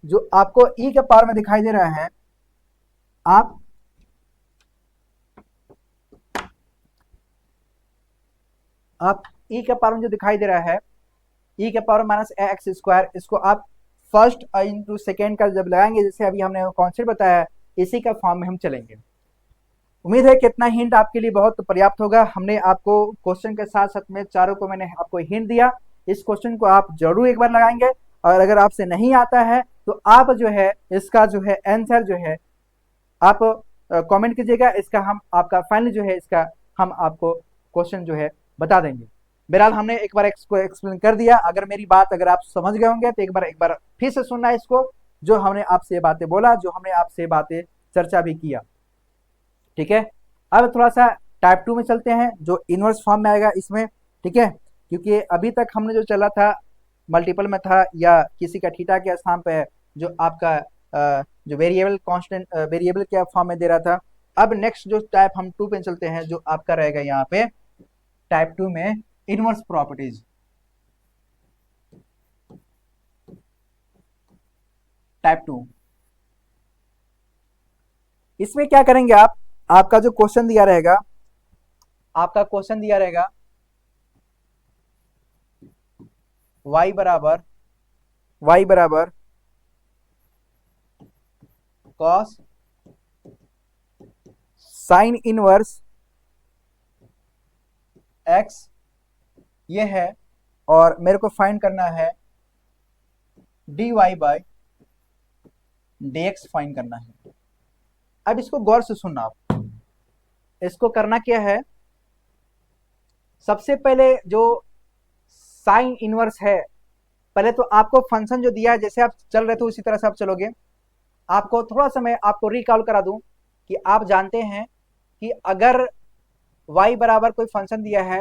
जो आपको ई के पावर में दिखाई दे रहा है, आप ई के पावर में जो दिखाई दे रहा है ई के पावर माइनस एक्स स्क्वायर, इसको आप फर्स्ट इंटू सेकेंड का जब लगाएंगे, जैसे अभी हमने कॉन्सेप्ट बताया, इसी का फॉर्म में हम चलेंगे। उम्मीद है कि इतना हिंट आपके लिए बहुत पर्याप्त होगा। हमने आपको क्वेश्चन के साथ साथ में चारों को मैंने आपको हिंट दिया। इस क्वेश्चन को आप जरूर एक बार लगाएंगे, और अगर आपसे नहीं आता है तो आप जो है इसका जो है आंसर जो है आप कमेंट कीजिएगा, इसका हम आपका फाइनल जो है इसका हम आपको क्वेश्चन जो है बता देंगे। बहरहाल हमने एक बार इसको एक्सप्लेन कर दिया। अगर मेरी बात अगर आप समझ गए होंगे तो एक बार फिर से सुनना इसको, जो हमने आपसे बातें बोला, जो हमने आपसे बातें चर्चा भी किया, ठीक है। अब थोड़ा सा टाइप 2 में चलते हैं, जो इनवर्स फॉर्म में आएगा इसमें, ठीक है। क्योंकि अभी तक हमने जो चला था मल्टीपल में था या किसी का थीटा के स्थान पे है जो आपका जो वेरिएबल कांस्टेंट वेरिएबल के फॉर्म में दे रहा था। अब नेक्स्ट जो टाइप हम 2 पे चलते हैं, जो आपका रहेगा यहाँ पे टाइप 2 में इनवर्स प्रॉपर्टीज। टाइप 2 इसमें क्या करेंगे आप, आपका जो क्वेश्चन दिया रहेगा, आपका क्वेश्चन दिया रहेगा y बराबर cos साइन इनवर्स x ये है, और मेरे को फाइंड करना है dy बाई dx फाइंड करना है। अब इसको गौर से सुनना आप, इसको करना क्या है, सबसे पहले जो साइन इनवर्स है, पहले तो आपको फंक्शन जो दिया है जैसे आप चल रहे थे उसी तरह से आप चलोगे। आपको थोड़ा सा मैं आपको रिकॉल करा दूं कि आप जानते हैं कि अगर y बराबर कोई फंक्शन दिया है,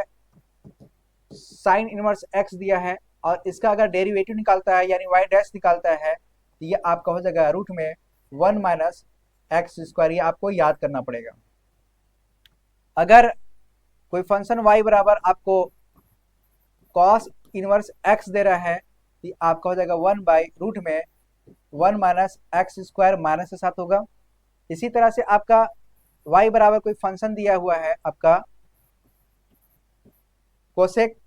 साइन इनवर्स x दिया है, और इसका अगर डेरिवेटिव निकालता है यानी y डैश निकालता है, तो ये आपका हो जाएगा रूट में 1 माइनस एक्स स्क्वायर। ये आपको याद करना पड़ेगा। अगर कोई फंक्शन y बराबर आपको cos इनवर्स x दे रहा है, तो आपका हो जाएगा 1 बाई रूट में 1 माइनस एक्स स्क्वायर माइनस के साथ होगा। इसी तरह से आपका y बराबर कोई फंक्शन दिया हुआ है आपका कोसेक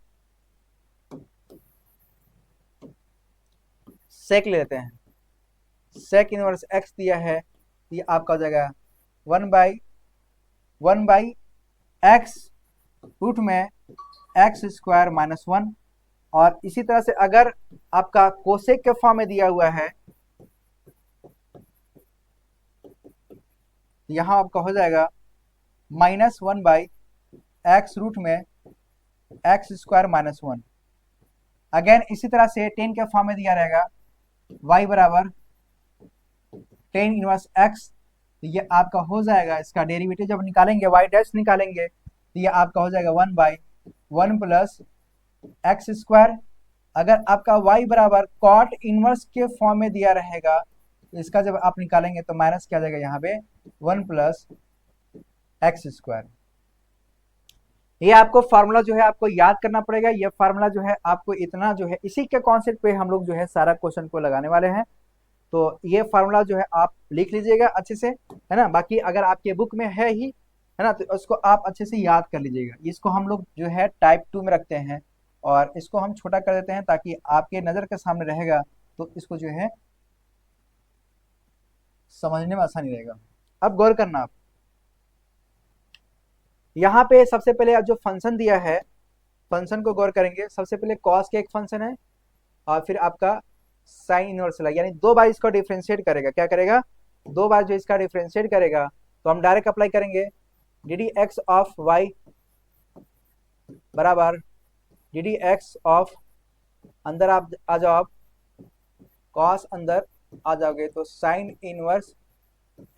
सेक ले लेते हैं, सेक इनवर्स x दिया है, ये आपका हो जाएगा 1 बाई एक्स रूट में एक्स स्क्वायर माइनस 1। और इसी तरह से अगर आपका कोसेक के फॉर्म में दिया हुआ है, यहां आपका हो जाएगा -1 बाई एक्स रूट में एक्स स्क्वायर माइनस 1। अगेन इसी तरह से टेन के फॉर्म में दिया रहेगा y बराबर टेन इनवर्स x, तो ये आपका हो जाएगा, इसका डेरिवेटिव जब निकालेंगे y डैश निकालेंगे तो ये आपका हो जाएगा 1 बाई 1 प्लस एक्स स्क्वायर। अगर आपका y बराबर कॉट इनवर्स के फॉर्म में दिया रहेगा, तो इसका जब आप निकालेंगे तो माइनस क्या आ जाएगा यहाँ पे 1 प्लस एक्स स्क्वायर। ये आपको फार्मूला जो है आपको याद करना पड़ेगा। ये फार्मूला जो है आपको इतना जो है, इसी के कॉन्सेप्ट पे हम लोग जो है सारा क्वेश्चन को लगाने वाले हैं। तो ये फार्मूला जो है आप लिख लीजिएगा अच्छे से, है ना। बाकी अगर आपके बुक में है ही, है ना, तो उसको आप अच्छे से याद कर लीजिएगा। इसको हम लोग जो है टाइप 2 में रखते हैं और इसको हम छोटा कर देते हैं ताकि आपके नज़र के सामने रहेगा, तो इसको जो है समझने में आसानी रहेगा। अब गौर करना आप, यहाँ पे सबसे पहले जो फंक्शन दिया है, फंक्शन को गौर करेंगे। सबसे पहले कॉस के एक फंक्शन है और फिर आपका साइन इनवर्स यानी 2 बार इसको डिफ्रेंशिएट करेगा। क्या करेगा? 2 बार जो इसका डिफ्रेंशिएट करेगा, तो हम डायरेक्ट अप्लाई करेंगे d d x of y बराबर डी डी एक्स ऑफ, अंदर आप आ जाओ, आप कॉस अंदर आ जाओगे तो साइन इनवर्स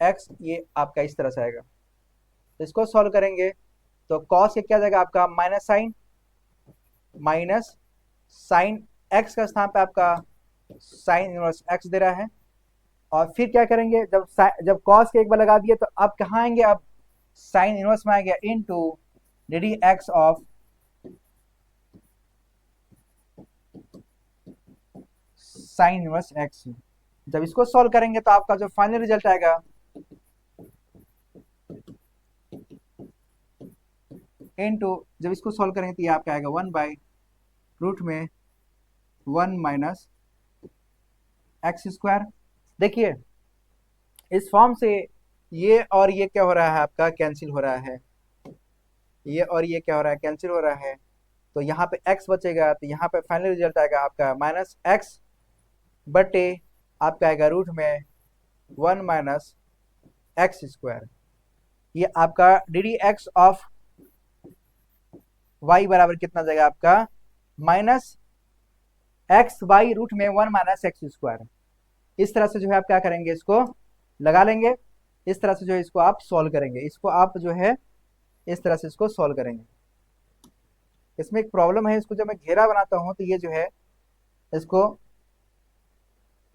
एक्स, ये आपका इस तरह से आएगा। तो इसको सॉल्व करेंगे तो कॉस के क्या जाएगा आपका माइनस साइन एक्स का स्थान पे आपका साइन इनवर्स एक्स दे रहा है। और फिर क्या करेंगे, जब कॉस के एक बार लगा दिए तो आप कहाँ आएंगे, अब साइन इनवर्स में आएंगे into D d x of sine inverse x. जब इसको सॉल्व करेंगे तो आपका जो फाइनल रिजल्ट आएगा इनटू, जब इसको सॉल्व करेंगे तो ये आपका आएगा 1 बाई रूट में 1 माइनस एक्स स्क्वायर। देखिए इस फॉर्म से ये और ये क्या हो रहा है, आपका कैंसिल हो रहा है, ये और ये क्या हो रहा है, कैंसिल हो रहा है। तो यहाँ पे x बचेगा, तो यहाँ पे फाइनल रिजल्ट आएगा आपका माइनस एक्स बटे आपका आएगा रूट में 1 माइनस एक्स स्क्वायर। ये आपका D d x of y बराबर कितना जाएगा आपका माइनस एक्स बाई रूट में 1 माइनस एक्स स्क्वायर। इस तरह से जो है आप क्या करेंगे, इसको लगा लेंगे, इस तरह से जो है इसको आप सॉल्व करेंगे, इसको आप जो है इस तरह से इसको सॉल्व करेंगे। इसमें एक प्रॉब्लम है, इसको जब मैं घेरा बनाता हूं तो ये जो है इसको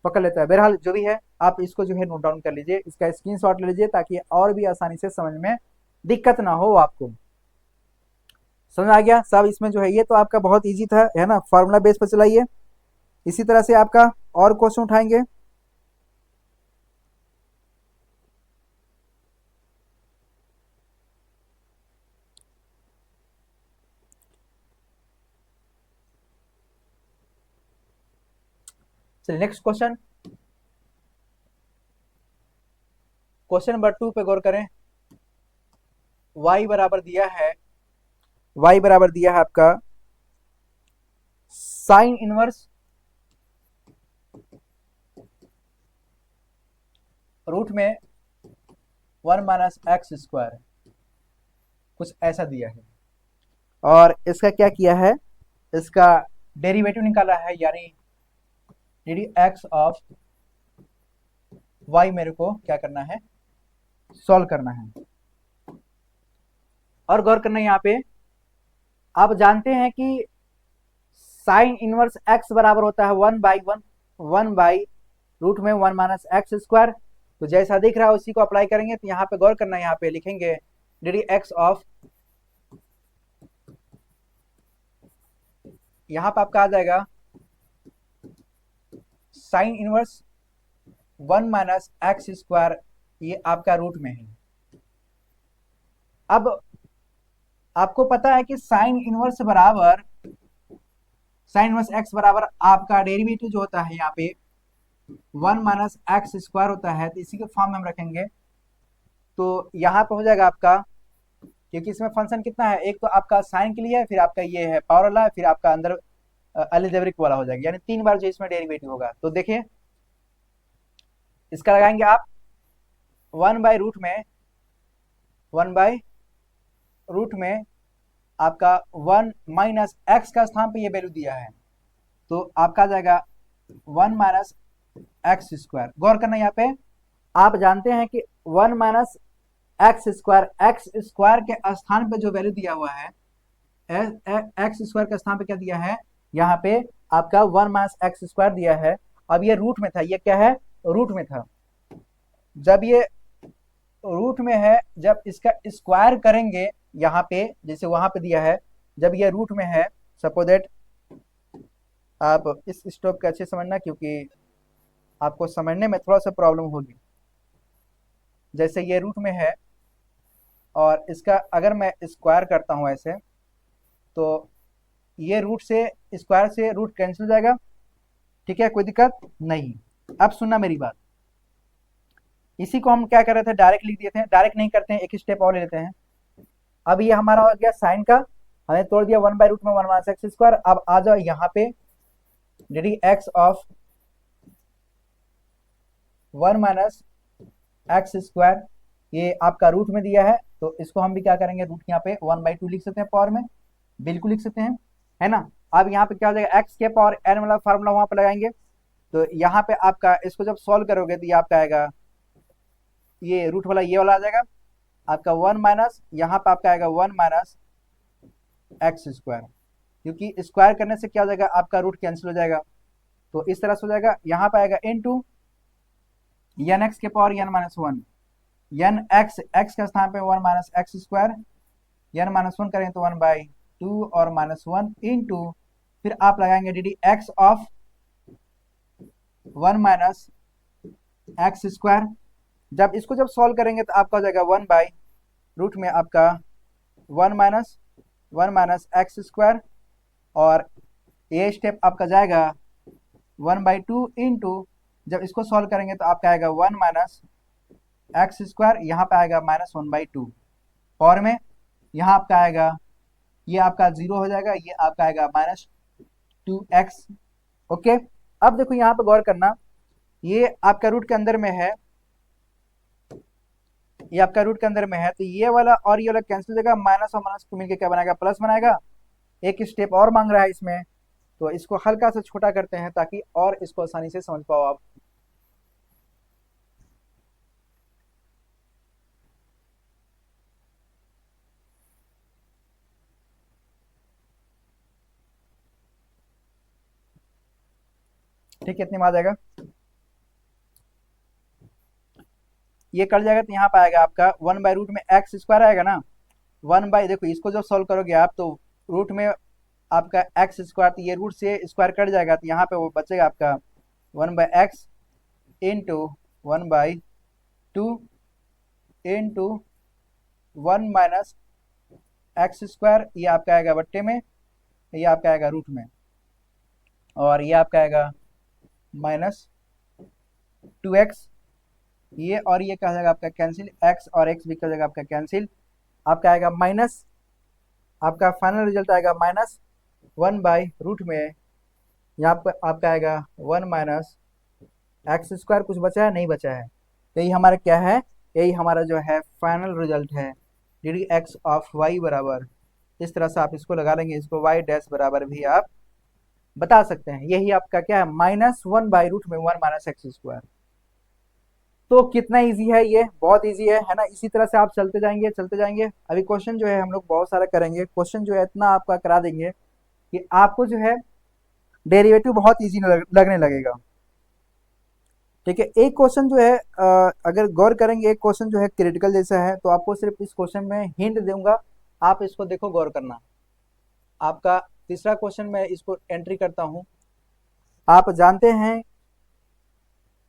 पकड़ लेता है। बहरहाल जो भी है, आप इसको जो है नोट डाउन कर लीजिए, इसका स्क्रीनशॉट ले लीजिए ताकि और भी आसानी से समझ में दिक्कत ना हो आपको। समझ आ गया सब? इसमें जो है ये तो आपका बहुत इजी था, है ना? फार्मूला बेस पर चलाइए। इसी तरह से आपका और क्वेश्चन उठाएंगे। चलिए नेक्स्ट क्वेश्चन, क्वेश्चन नंबर 2 पे गौर करें। y बराबर दिया है, y बराबर दिया है आपका साइन इनवर्स रूट में 1 माइनस एक्स स्क्वायर, कुछ ऐसा दिया है। और इसका क्या किया है, इसका डेरिवेटिव निकाला है, यानी डी एक्स ऑफ y मेरे को क्या करना है, सॉल्व करना है। और गौर करना यहाँ पे, आप जानते हैं कि साइन इनवर्स x बराबर होता है 1 बाई रूट में 1 माइनस एक्स स्क्वायर। तो जैसा दिख रहा है उसी को अप्लाई करेंगे। तो यहाँ पे गौर करना है, यहाँ पे लिखेंगे डी एक्स ऑफ, यहाँ पे आपका आ जाएगा sine inverse 1 minus x square, ये आपका रूट में है। अब आपको पता है कि साइन इनवर्स एक्स बराबर आपका डेरिवेटिव जो होता है यहाँ पे 1 माइनस एक्स स्क्वायर होता है। तो इसी के फॉर्म में हम रखेंगे। तो यहाँ पे हो जाएगा आपका, क्योंकि इसमें फंक्शन कितना है, एक तो आपका साइन के लिए है, फिर आपका ये है पावर वाला है, फिर आपका अंदर अलजेब्रिक वाला हो जाएगा, यानी 3 बार जो इसमें डेरिवेटिव होगा। तो देखिए इसका लगाएंगे आप 1 बाई रूट में आपका 1 माइनस एक्स का स्थान पे ये वैल्यू दिया है, तो आपका आ जाएगा 1 माइनस एक्स स्क्वायर। गौर करना यहाँ पे, आप जानते हैं कि 1 माइनस एक्स स्क्वायर के स्थान पे जो वैल्यू दिया हुआ है, एक्स स्क्वायर के स्थान पे क्या दिया है, यहाँ पे आपका 1 माइनस एक्स स्क्वायर दिया है। अब ये रूट में था, ये क्या है, रूट में था। जब ये रूट में है, जब इसका स्क्वायर करेंगे यहाँ पे, जैसे वहां पे दिया है, जब ये रूट में है, सपोज दैट, आप इस स्टॉप को अच्छे समझना क्योंकि आपको समझने में थोड़ा सा प्रॉब्लम होगी। जैसे ये रूट में है और इसका अगर मैं स्क्वायर करता हूं ऐसे, तो ये रूट से स्क्वायर से रूट कैंसिल हो जाएगा। ठीक है, कोई दिक्कत नहीं। अब सुनना मेरी बात, इसी को हम क्या कर रहे थे, डायरेक्ट लिख दिए थे। डायरेक्ट नहीं करते हैं, एक स्टेप और ले लेते हैं। अब ये हमारा हो गया साइन का, हमने तोड़ दिया 1 बाई रूट में 1 माइनस एक्स स्क्वायर। अब आ जाओ यहाँ पे D x of 1 minus x square, ये आपका रूट में दिया है, तो इसको हम भी क्या करेंगे, रूट यहाँ पे 1/2 लिख सकते हैं, पावर में बिल्कुल लिख सकते हैं, है ना। अब यहाँ पे क्या हो जाएगा, एक्स के पावर एन वाला फार्मूला वहां पे लगाएंगे। तो यहाँ पे आपका इसको जब सॉल्व करोगे तो ये आपका आएगा, ये रूट वाला ये वाला आ जाएगा आपका 1 माइनस, यहाँ पे आपका आएगा 1 माइनस एक्स स्क्वायर, क्योंकि स्क्वायर करने से क्या हो जाएगा, आपका रूट कैंसिल हो जाएगा। तो इस तरह से हो जाएगा, यहाँ पे आएगा इनटू एन एक्स के power n minus 1, n x के स्थान पे 1 minus x square, n minus 1 करें तो 1/2 और माइनस 1 इनटू, फिर आप लगाएंगे D x of 1 minus x square. जब इसको जब सॉल्व करेंगे तो आपका हो जाएगा 1/रूट में आपका 1 माइनस एक्स स्क्वायर, और ये स्टेप आपका जाएगा 1/2 इनटू, जब इसको सॉल्व करेंगे तो आपका आएगा 1 माइनस एक्स स्क्वायर, यहाँ पे आएगा माइनस 1/2 और में यहाँ आपका आएगा, ये आपका 0 हो जाएगा, ये आपका आएगा -2x। ओके, अब देखो यहाँ पे गौर करना, ये आपका रूट के अंदर में है, ये आपका रूट के अंदर में है, तो ये वाला और ये वाला कैंसिल हो जाएगा, माइनस और माइनस को मिलकर क्या बनाएगा, प्लस बनाएगा। एक स्टेप और मांग रहा है इसमें, तो इसको हल्का सा छोटा करते हैं ताकि और इसको आसानी से समझ पाओ आप। ठीक है, इतने में आ जाएगा, ये कट जाएगा तो यहाँ पे आएगा आपका 1/रूट में एक्स स्क्वायर आएगा ना, 1/, देखो इसको जब सॉल्व करोगे आप तो रूट में आपका एक्स स्क्वायर, तो ये रूट से स्क्वायर कट जाएगा तो यहाँ पे वो बचेगा आपका 1/x into 1/2 into 1 minus x square, ये आपका आएगा बट्टे में, ये आपका आएगा रूट में, और ये आपका आएगा -2x, ये और ये क्या हो जाएगा आपका कैंसिल, x और x भी कर जाएगा आपका कैंसिल, आपका आएगा माइनस, आपका फाइनल रिजल्ट आएगा -1/रूट में, यहाँ पर आपका आएगा 1 माइनस एक्स स्क्वायर, कुछ बचा है नहीं बचा है, यही हमारा क्या है, यही हमारा जो है फाइनल रिजल्ट है, d d x of y बराबर, इस तरह से आप इसको लगा लेंगे, इसको वाई डैश बराबर भी आप बता सकते हैं, यही आपका क्या है -1/रूट में 1 माइनस एक्स स्क्वायर। तो कितना इजी है, ये बहुत इजी है ना, इसी तरह से आप चलते जाएंगे चलते जाएंगे, अभी क्वेश्चन जो है हम लोग बहुत सारा करेंगे, क्वेश्चन जो है इतना आपका करा देंगे कि आपको जो है डेरिवेटिव बहुत इजी लगने लगेगा। ठीक है, एक क्वेश्चन जो है अगर गौर करेंगे, एक क्वेश्चन जो है क्रिटिकल जैसा है, तो आपको सिर्फ इस क्वेश्चन में हिंट दूंगा, आप इसको देखो गौर करना। आपका तीसरा क्वेश्चन मैं इसको एंट्री करता हूं। आप जानते हैं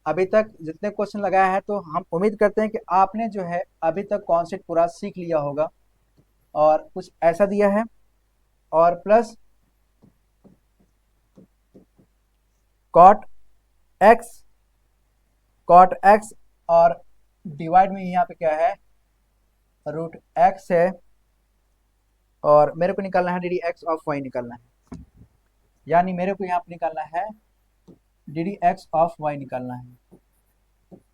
अभी तक जितने क्वेश्चन लगाया है, तो हम उम्मीद करते हैं कि आपने जो है अभी तक कॉन्सेप्ट पूरा सीख लिया होगा, और कुछ ऐसा दिया है, और प्लस कॉट एक्स और डिवाइड में यहाँ पे क्या है, रूट एक्स है, और मेरे को निकालना है d d x of y निकालना है, यानी मेरे को यहाँ पे निकालना है d d x of y निकालना है।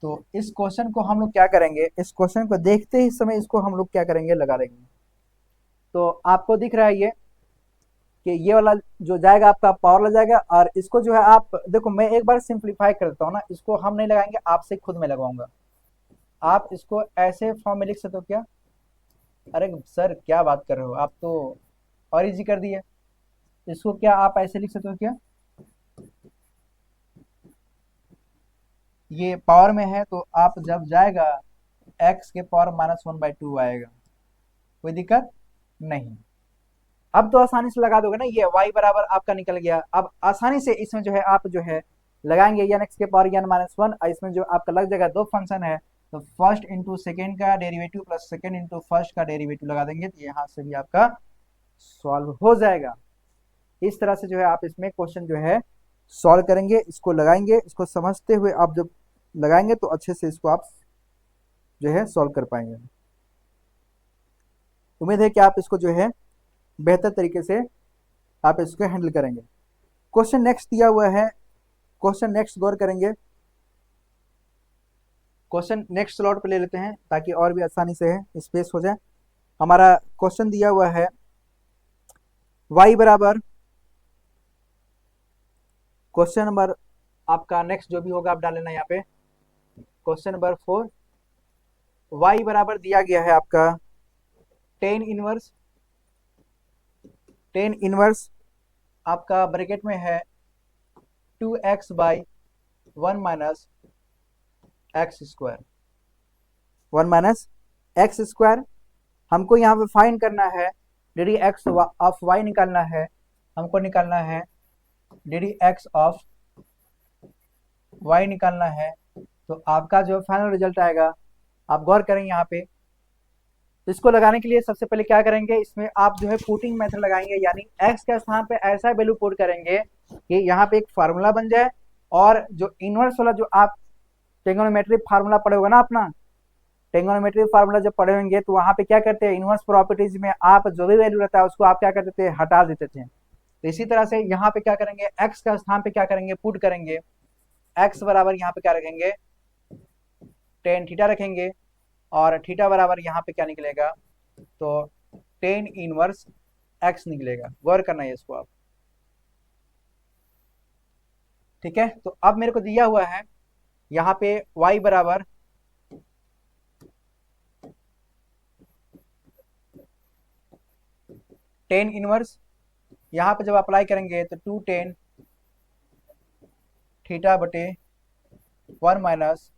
तो इस क्वेश्चन को हम लोग क्या करेंगे, इस क्वेश्चन को देखते ही समय इसको हम लोग क्या करेंगे, लगा देंगे। तो आपको दिख रहा है ये कि ये वाला जो जाएगा आपका पावर लग जाएगा, और इसको जो है आप देखो, मैं एक बार सिंप्लीफाई करता हूँ ना, इसको हम नहीं लगाएंगे, आपसे खुद में लगाऊंगा। आप इसको ऐसे फॉर्म में लिख सकते हो क्या, अरे सर क्या बात कर रहे हो आप, तो और इजी कर दिए, इसको क्या आप ऐसे लिख सकते हो क्या, ये पावर में है तो आप जब जाएगा x के पावर -1/2 आएगा, कोई दिक्कत नहीं। अब तो आसानी से लगा दोगे ना, ये y बराबर आपका निकल गया, अब आसानी से इसमें जो है आप जो है लगाएंगे n x के पावर n-1, और इसमें जो आपका लग जाएगा दो फंक्शन है, तो फर्स्ट इंटू सेकेंड का derivative plus second into first का डेरिवेटिव लगा देंगे, तो यहाँ से भी आपका सॉल्व हो जाएगा। इस तरह से जो है आप इसमें क्वेश्चन जो है सॉल्व करेंगे, इसको लगाएंगे, इसको समझते हुए आप जब लगाएंगे तो अच्छे से इसको आप जो है सॉल्व कर पाएंगे। उम्मीद है कि आप इसको जो है बेहतर तरीके से आप इसको हैंडल करेंगे। क्वेश्चन नेक्स्ट दिया हुआ है, क्वेश्चन नेक्स्ट गौर करेंगे, क्वेश्चन नेक्स्ट स्लॉट पे ले लेते हैं ताकि और भी आसानी से है स्पेस हो जाए। हमारा क्वेश्चन दिया हुआ है y बराबर, क्वेश्चन नंबर आपका नेक्स्ट जो भी होगा आप डाल लेना यहाँ पे, क्वेश्चन नंबर 4, y बराबर दिया गया है आपका टेन इनवर्स आपका ब्रैकेट में है 2x/1 minus x square, 1 minus x square, हमको यहाँ पे फाइंड करना है d d x of y निकालना है, हमको निकालना है d d x of y निकालना है। तो आपका जो फाइनल रिजल्ट आएगा, आप गौर करें यहाँ पे, इसको लगाने के लिए सबसे पहले क्या करेंगे, इसमें आप जो है पुटिंग मेथड लगाएंगे, यानी x के स्थान पे ऐसा वैल्यू पुट करेंगे कि यहाँ पे एक फार्मूला बन जाए, और जो इनवर्स वाला जो आप ट्रिग्नोमेट्री फार्मूला पढ़े होगा ना अपना, ट्रिग्नोमेट्री फार्मूला जब पढ़े होंगे तो वहाँ पे क्या करते हैं, इनवर्स प्रॉपर्टीज में आप जो भी वैल्यू रहता है उसको आप क्या करते थे, हटा देते थे। तो इसी तरह से यहाँ पे क्या करेंगे, x का स्थान पे क्या करेंगे, पुट करेंगे, x बराबर यहाँ पे क्या रखेंगे, टेन थीटा रखेंगे, और थीटा बराबर यहाँ पे क्या निकलेगा, तो टेन इनवर्स x निकलेगा। गौर करना है इसको आप, ठीक है। तो अब मेरे को दिया हुआ है यहाँ पे y बराबर टेन इनवर्स, यहाँ पे जब अप्लाई करेंगे तो 2 10 थीटा बटे 1 माइनस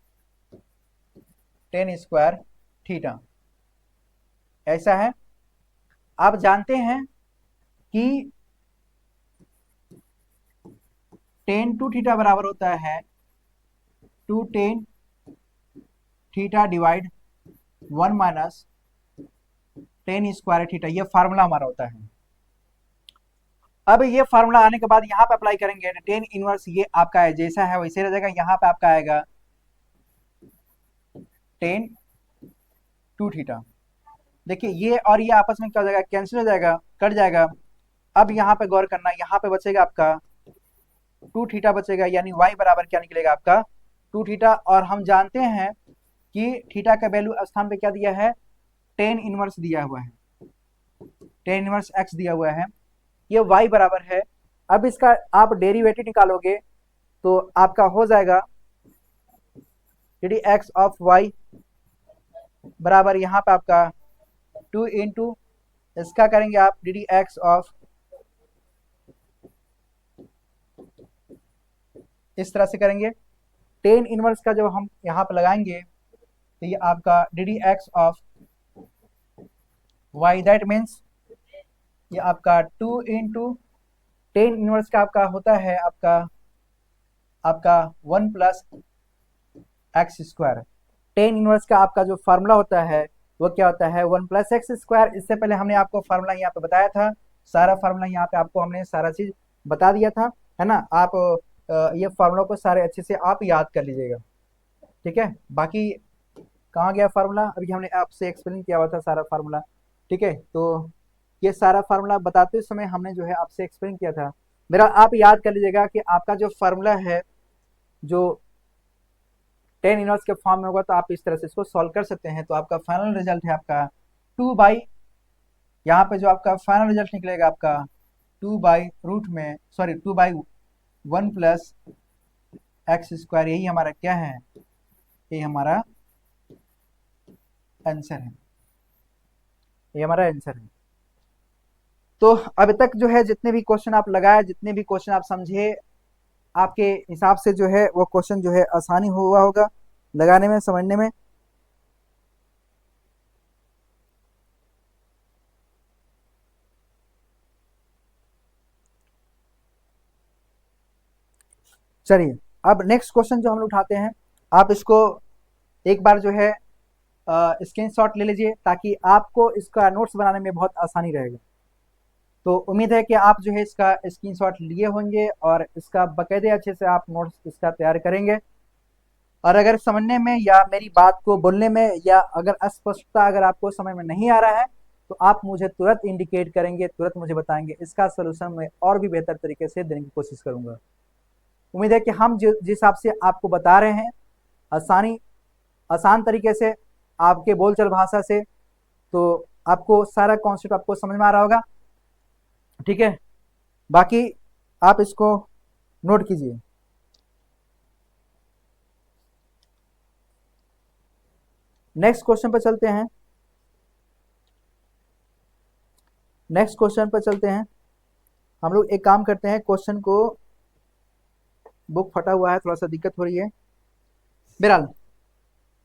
टेन स्क्वायर थीटा, ऐसा है। आप जानते हैं कि टेन टू थीटा बराबर होता है two tan theta divide 1 minus tan square theta, ये फार्मूला हमारा होता है। अब ये फार्मूला आने के बाद यहाँ पे अप्लाई करेंगे टेन इनवर्स, ये आपका है जैसा है वैसे रह जाएगा। यहाँ पे आपका आएगा टेन टू थीटा। देखिए ये और ये आपस में क्या हो जाएगा, कैंसिल हो जाएगा, कट जाएगा। अब यहाँ पे गौर करना, यहाँ पे बचेगा आपका टू थीटा बचेगा, यानी y बराबर क्या निकलेगा आपका टू थीटा। और हम जानते हैं कि थीटा का वैल्यू स्थान पे क्या दिया है, टेन इनवर्स दिया हुआ है, टेन इनवर्स x दिया हुआ है, ये y बराबर है। अब इसका आप डेरिवेटिव निकालोगे तो आपका हो जाएगा डी एक्स ऑफ y बराबर यहाँ पे आपका टू इंटू इसका करेंगे आप डी एक्स ऑफ, इस तरह से करेंगे। टेन इनवर्स का जब हम यहाँ पे लगाएंगे तो ये आपका D x of y, that means ये आपका टू इंटू टेन इनवर्स का आपका होता है आपका one plus x square. Tan inverse का आपका जो फार्मूला होता है वो क्या होता है, वन प्लस एक्स स्क्वायर। इससे पहले हमने आपको फार्मूला यहाँ पे बताया था, सारा फार्मूला यहाँ पे आपको हमने सारा चीज बता दिया था, है ना। आप ये फार्मूला को सारे अच्छे से आप याद कर लीजिएगा, ठीक है। बाकी कहाँ गया फार्मूला, अभी हमने आपसे एक्सप्लेन किया हुआ था सारा फार्मूला, ठीक है। तो ये सारा फार्मूला बताते समय हमने जो है आपसे एक्सप्लेन किया था। मेरा आप याद कर लीजिएगा कि आपका जो फार्मूला है जो टेन इनवर्स के फॉर्म में होगा, तो आप इस तरह से इसको सॉल्व कर सकते हैं। तो आपका फाइनल रिजल्ट है आपका टू बाई, यहाँ पे जो आपका फाइनल रिजल्ट निकलेगा आपका टू बाई रूट में, sorry two by one plus x square, यही हमारा क्या है, ये हमारा आंसर है, ये हमारा आंसर है। तो अभी तक जो है जितने भी क्वेश्चन आप लगाए, जितने भी क्वेश्चन आप समझे, आपके हिसाब से जो है वो क्वेश्चन जो है आसानी हुआ होगा लगाने में, समझने में। चलिए अब नेक्स्ट क्वेश्चन जो हम लोग उठाते हैं, आप इसको एक बार जो है स्क्रीनशॉट ले लीजिए ताकि आपको इसका नोट्स बनाने में बहुत आसानी रहेगा। तो उम्मीद है कि आप जो है इसका स्क्रीनशॉट लिए होंगे और इसका बाकायदे अच्छे से आप नोट्स इसका तैयार करेंगे। और अगर समझने में या मेरी बात को बोलने में या अगर अस्पष्टता अगर आपको समझ में नहीं आ रहा है तो आप मुझे तुरंत इंडिकेट करेंगे, तुरंत मुझे बताएंगे, इसका सोल्यूशन मैं और भी बेहतर तरीके से देने की कोशिश करूंगा। उम्मीद है कि हम जिस हिसाब से आपको बता रहे हैं आसान तरीके से, आपके बोलचाल भाषा से, तो आपको सारा कॉन्सेप्ट आपको समझ में आ रहा होगा, ठीक है। बाकी आप इसको नोट कीजिए। नेक्स्ट क्वेश्चन पर चलते हैं, नेक्स्ट क्वेश्चन पर चलते हैं। हम लोग एक काम करते हैं, क्वेश्चन को, बुक फटा हुआ है, थोड़ा सा दिक्कत हो रही है। बहरहाल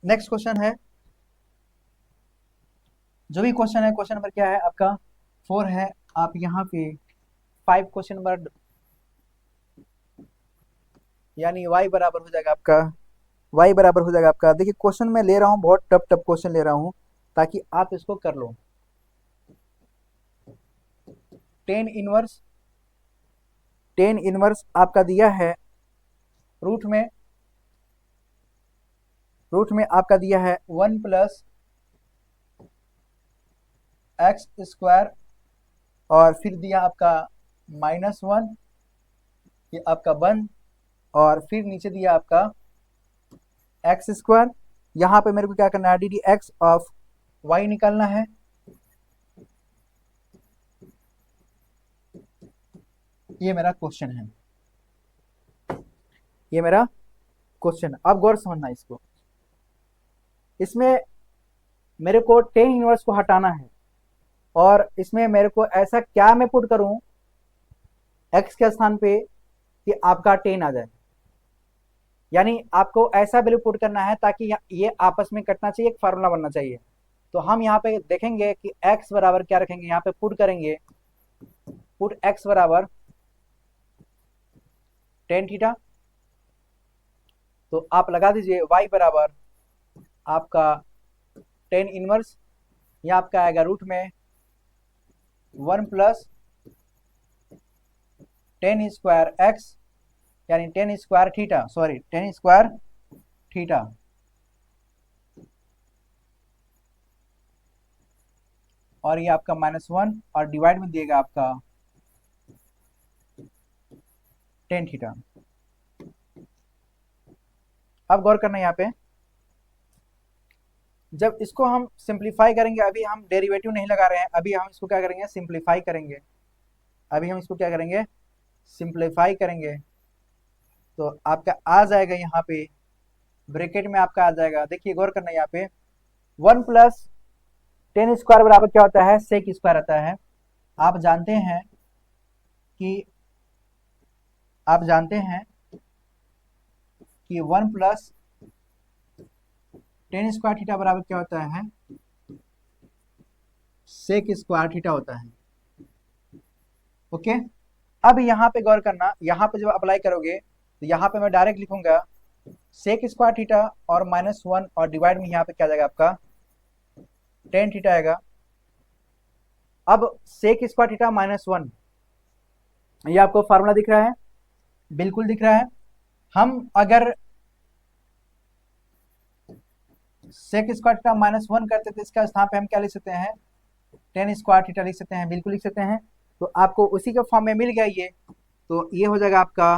नेक्स्ट क्वेश्चन है, जो भी क्वेश्चन है, क्वेश्चन नंबर क्या है आपका 4 है। आप यहाँ पे 5 क्वेश्चन नंबर, यानी y बराबर हो जाएगा आपका, y बराबर हो जाएगा आपका। देखिए क्वेश्चन मैं ले रहा हूँ, बहुत टफ टफ क्वेश्चन ले रहा हूँ ताकि आप इसको कर लो। टेन इनवर्स आपका दिया है रूट में आपका दिया है वन प्लस एक्स स्क्वायर और फिर दिया आपका -1, ये आपका 1 और फिर नीचे दिया आपका एक्स स्क्वायर। यहाँ पे मेरे को क्या करना है, डी एक्स ऑफ वाई निकालना है। ये मेरा क्वेश्चन है, ये मेरा क्वेश्चन। अब गौर समझना इसको, इसमें मेरे को टेन इनवर्स को हटाना है और इसमें मेरे को ऐसा क्या मैं पुट करूं एक्स के स्थान पे कि आपका टेन आ जाए। यानी आपको ऐसा वैल्यू पुट करना है ताकि ये आपस में कटना चाहिए, एक फार्मूला बनना चाहिए। तो हम यहाँ पे देखेंगे कि x बराबर क्या रखेंगे, यहाँ पे पुट करेंगे, पुट x बराबर टेन थीटा। तो आप लगा दीजिए y बराबर आपका टेन इनवर्स, यह आपका आएगा रूट में 1 प्लस टेन स्क्वायर एक्स, यानी ten square theta, sorry ten square theta, और ये आपका -1 और डिवाइड में दिएगा आपका टेन थीटा। अब गौर करना यहाँ पे, जब इसको हम सिंप्लीफाई करेंगे, अभी हम डेरिवेटिव नहीं लगा रहे हैं, अभी हम इसको क्या करेंगे, सिंप्लीफाई करेंगे। अभी हम इसको क्या करेंगे, सिंप्लीफाई करेंगे। तो आपका आ जाएगा यहाँ पे ब्रैकेट में आपका आ जाएगा, देखिए गौर करना यहाँ पे 1 प्लस टेन स्क्वायर बराबर क्या होता है, सेक स्क्वायर आता है। आप जानते हैं कि 1 प्लस टेन स्क्वायर थीटा बराबर क्या होता है, सेक स्क्वायर थीटा होता है। ओके, अब यहाँ पे गौर करना, यहाँ पे जब अप्लाई करोगे तो यहाँ पे मैं डायरेक्ट लिखूंगा सेक स्क्वायर थीटा और -1 और डिवाइड में यहाँ पे क्या जाएगा आपका टेन थीटा आएगा। अब सेक स्क्वायर थीटा -1, ये आपको फार्मूला दिख रहा है, बिल्कुल दिख रहा है। हम अगर सेक स्क्वायर थीटा -1 करते तो इसका स्थान पे हम क्या लिख सकते हैं, टेन स्क्वायर थीटा लिख सकते हैं, बिल्कुल लिख सकते हैं। तो आपको उसी के फॉर्म में मिल गया ये, तो ये हो जाएगा आपका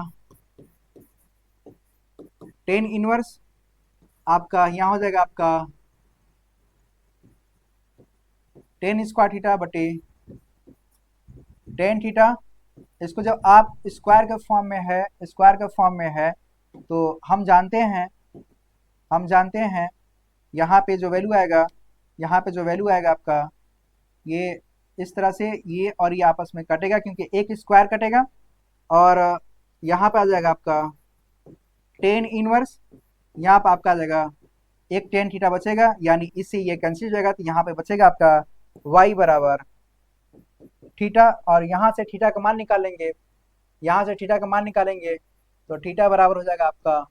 टेन इनवर्स, आपका यहाँ हो जाएगा आपका टेन स्क्वायर थीटा बटे टेन थीटा। इसको जब आप स्क्वायर के फॉर्म में है तो हम जानते हैं यहाँ पे जो वैल्यू आएगा आपका, ये इस तरह से ये और ये आपस में कटेगा, क्योंकि एक स्क्वायर कटेगा, और यहाँ पे आ जाएगा आपका टेन इनवर्स, यहाँ पे आपका आ जाएगा एक टेन थीटा बचेगा, यानी इससे ये कैंसिल हो जाएगा। तो यहाँ पे बचेगा आपका y बराबर थीटा, और यहाँ से थीटा का मान निकालेंगे, तो थीटा बराबर हो जाएगा आपका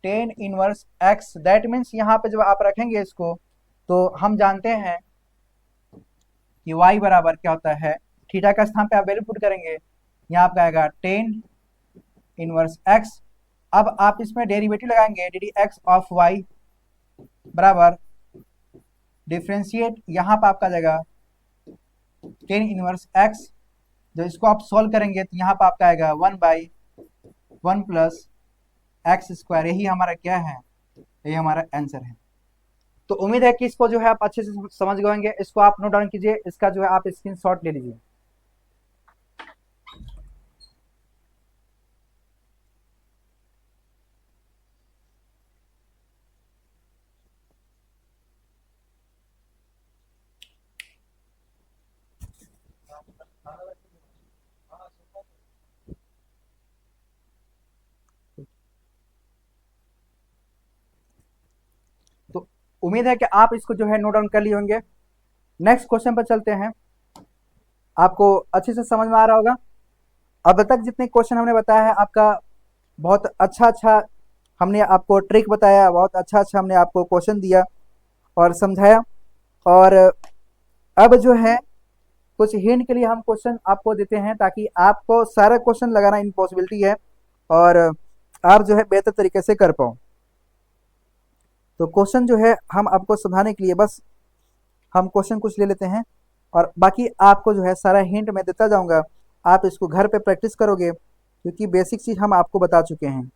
tan inverse x। That means यहाँ पे जब आप रखेंगे इसको, तो हम जानते हैं कि y बराबर क्या होता है, थीटा का स्थान पे आप वैल्यू पुट करेंगे, यहाँ पे आएगा टेन इनवर्स x। अब आप इसमें डेरिवेटिव लगाएंगे, डी एक्स ऑफ y बराबर डिफ्रेंशिएट, यहाँ पे आपका जाएगा टेन इनवर्स x। जो इसको आप सॉल्व करेंगे तो यहाँ पे आपका आएगा 1/1 प्लस एक्स स्क्वायर। यही हमारा क्या है, यही हमारा आंसर है। तो उम्मीद है कि इसको जो है आप अच्छे से समझ गए। इसको आप नोट डाउन कीजिए, इसका जो है आप स्क्रीनशॉट ले लीजिए। तो उम्मीद है कि आप इसको जो है नोट डाउन कर लिए होंगे। नेक्स्ट क्वेश्चन पर चलते हैं। आपको अच्छे से समझ में आ रहा होगा। अब तक जितने क्वेश्चन हमने बताया है, आपका बहुत अच्छा हमने आपको ट्रिक बताया, बहुत अच्छा हमने आपको क्वेश्चन दिया और समझाया। और अब जो है कुछ हिंट के लिए हम क्वेश्चन आपको देते हैं, ताकि आपको सारा क्वेश्चन लगाना इम्पॉसिबिलिटी है और आप जो है बेहतर तरीके से कर पाओ। तो क्वेश्चन जो है हम आपको समझाने के लिए बस हम क्वेश्चन कुछ ले लेते हैं, और बाकी आपको जो है सारा हिंट मैं देता जाऊंगा। आप इसको घर पे प्रैक्टिस करोगे, क्योंकि बेसिक चीज हम आपको बता चुके हैं।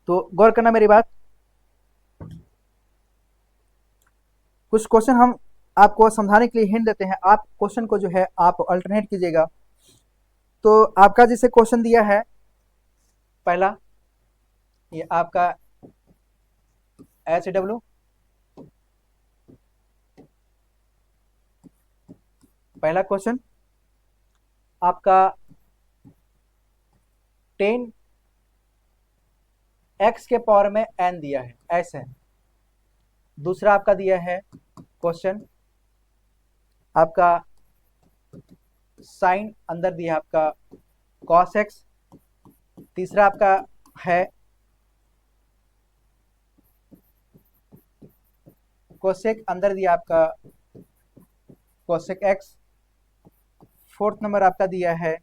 तो गौर करना मेरी बात, कुछ क्वेश्चन हम आपको समझाने के लिए हिंट देते हैं। आप क्वेश्चन को जो है आप अल्टरनेट कीजिएगा। तो आपका जैसे क्वेश्चन दिया है पहला, ये आपका HW पहला क्वेश्चन आपका 10 x के पावर में n दिया है, ऐसे है। दूसरा आपका दिया है क्वेश्चन आपका साइन अंदर दिया आपका cos x। तीसरा आपका है कोसेक, अंदर दिया आपका कोसेक x। फोर्थ नंबर आपका दिया है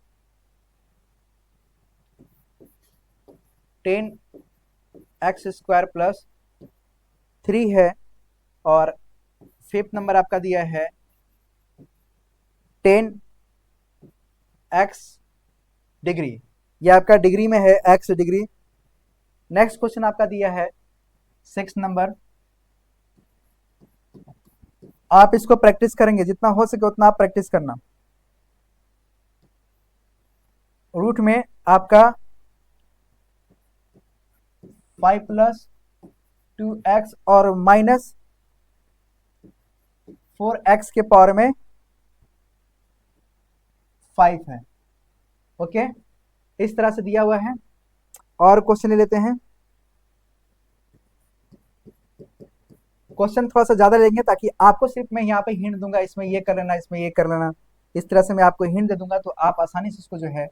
10x² प्लस 3 है। और फिफ्थ नंबर आपका दिया है 10x डिग्री, ये आपका डिग्री में है, x डिग्री। नेक्स्ट क्वेश्चन आपका दिया है 6 नंबर। आप इसको प्रैक्टिस करेंगे, जितना हो सके उतना आप प्रैक्टिस करना। रूट में आपका 5 + 2x और -4x के पावर में 5 है। ओके, इस तरह से दिया हुआ है। और क्वेश्चन ले लेते हैं। क्वेश्चन थोड़ा सा ज्यादा लेंगे ताकि आपको सिर्फ मैं यहाँ पे हिंट दूंगा, इसमें ये कर लेना, इसमें ये कर लेना। इस तरह से मैं आपको हिंट दे दूंगा तो आप आसानी से इसको जो है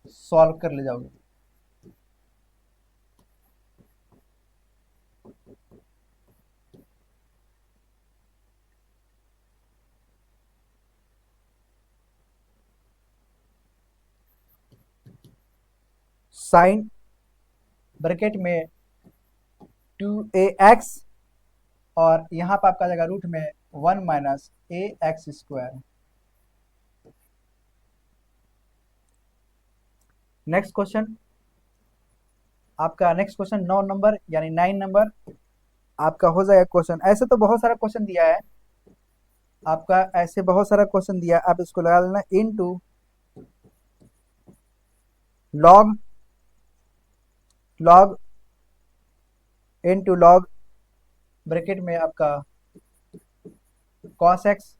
सॉल्व कर ले जाओगे। साइन ब्रैकेट में 2ax और यहां पर आपका जाएगा रूट में 1 - ax²। नेक्स्ट क्वेश्चन आपका, नेक्स्ट क्वेश्चन 9 नंबर यानी 9 नंबर आपका हो जाएगा क्वेश्चन। ऐसे तो बहुत सारा क्वेश्चन दिया है आपका, ऐसे बहुत सारा क्वेश्चन दिया, आप इसको लगा लेना into log into log bracket में आपका cos x।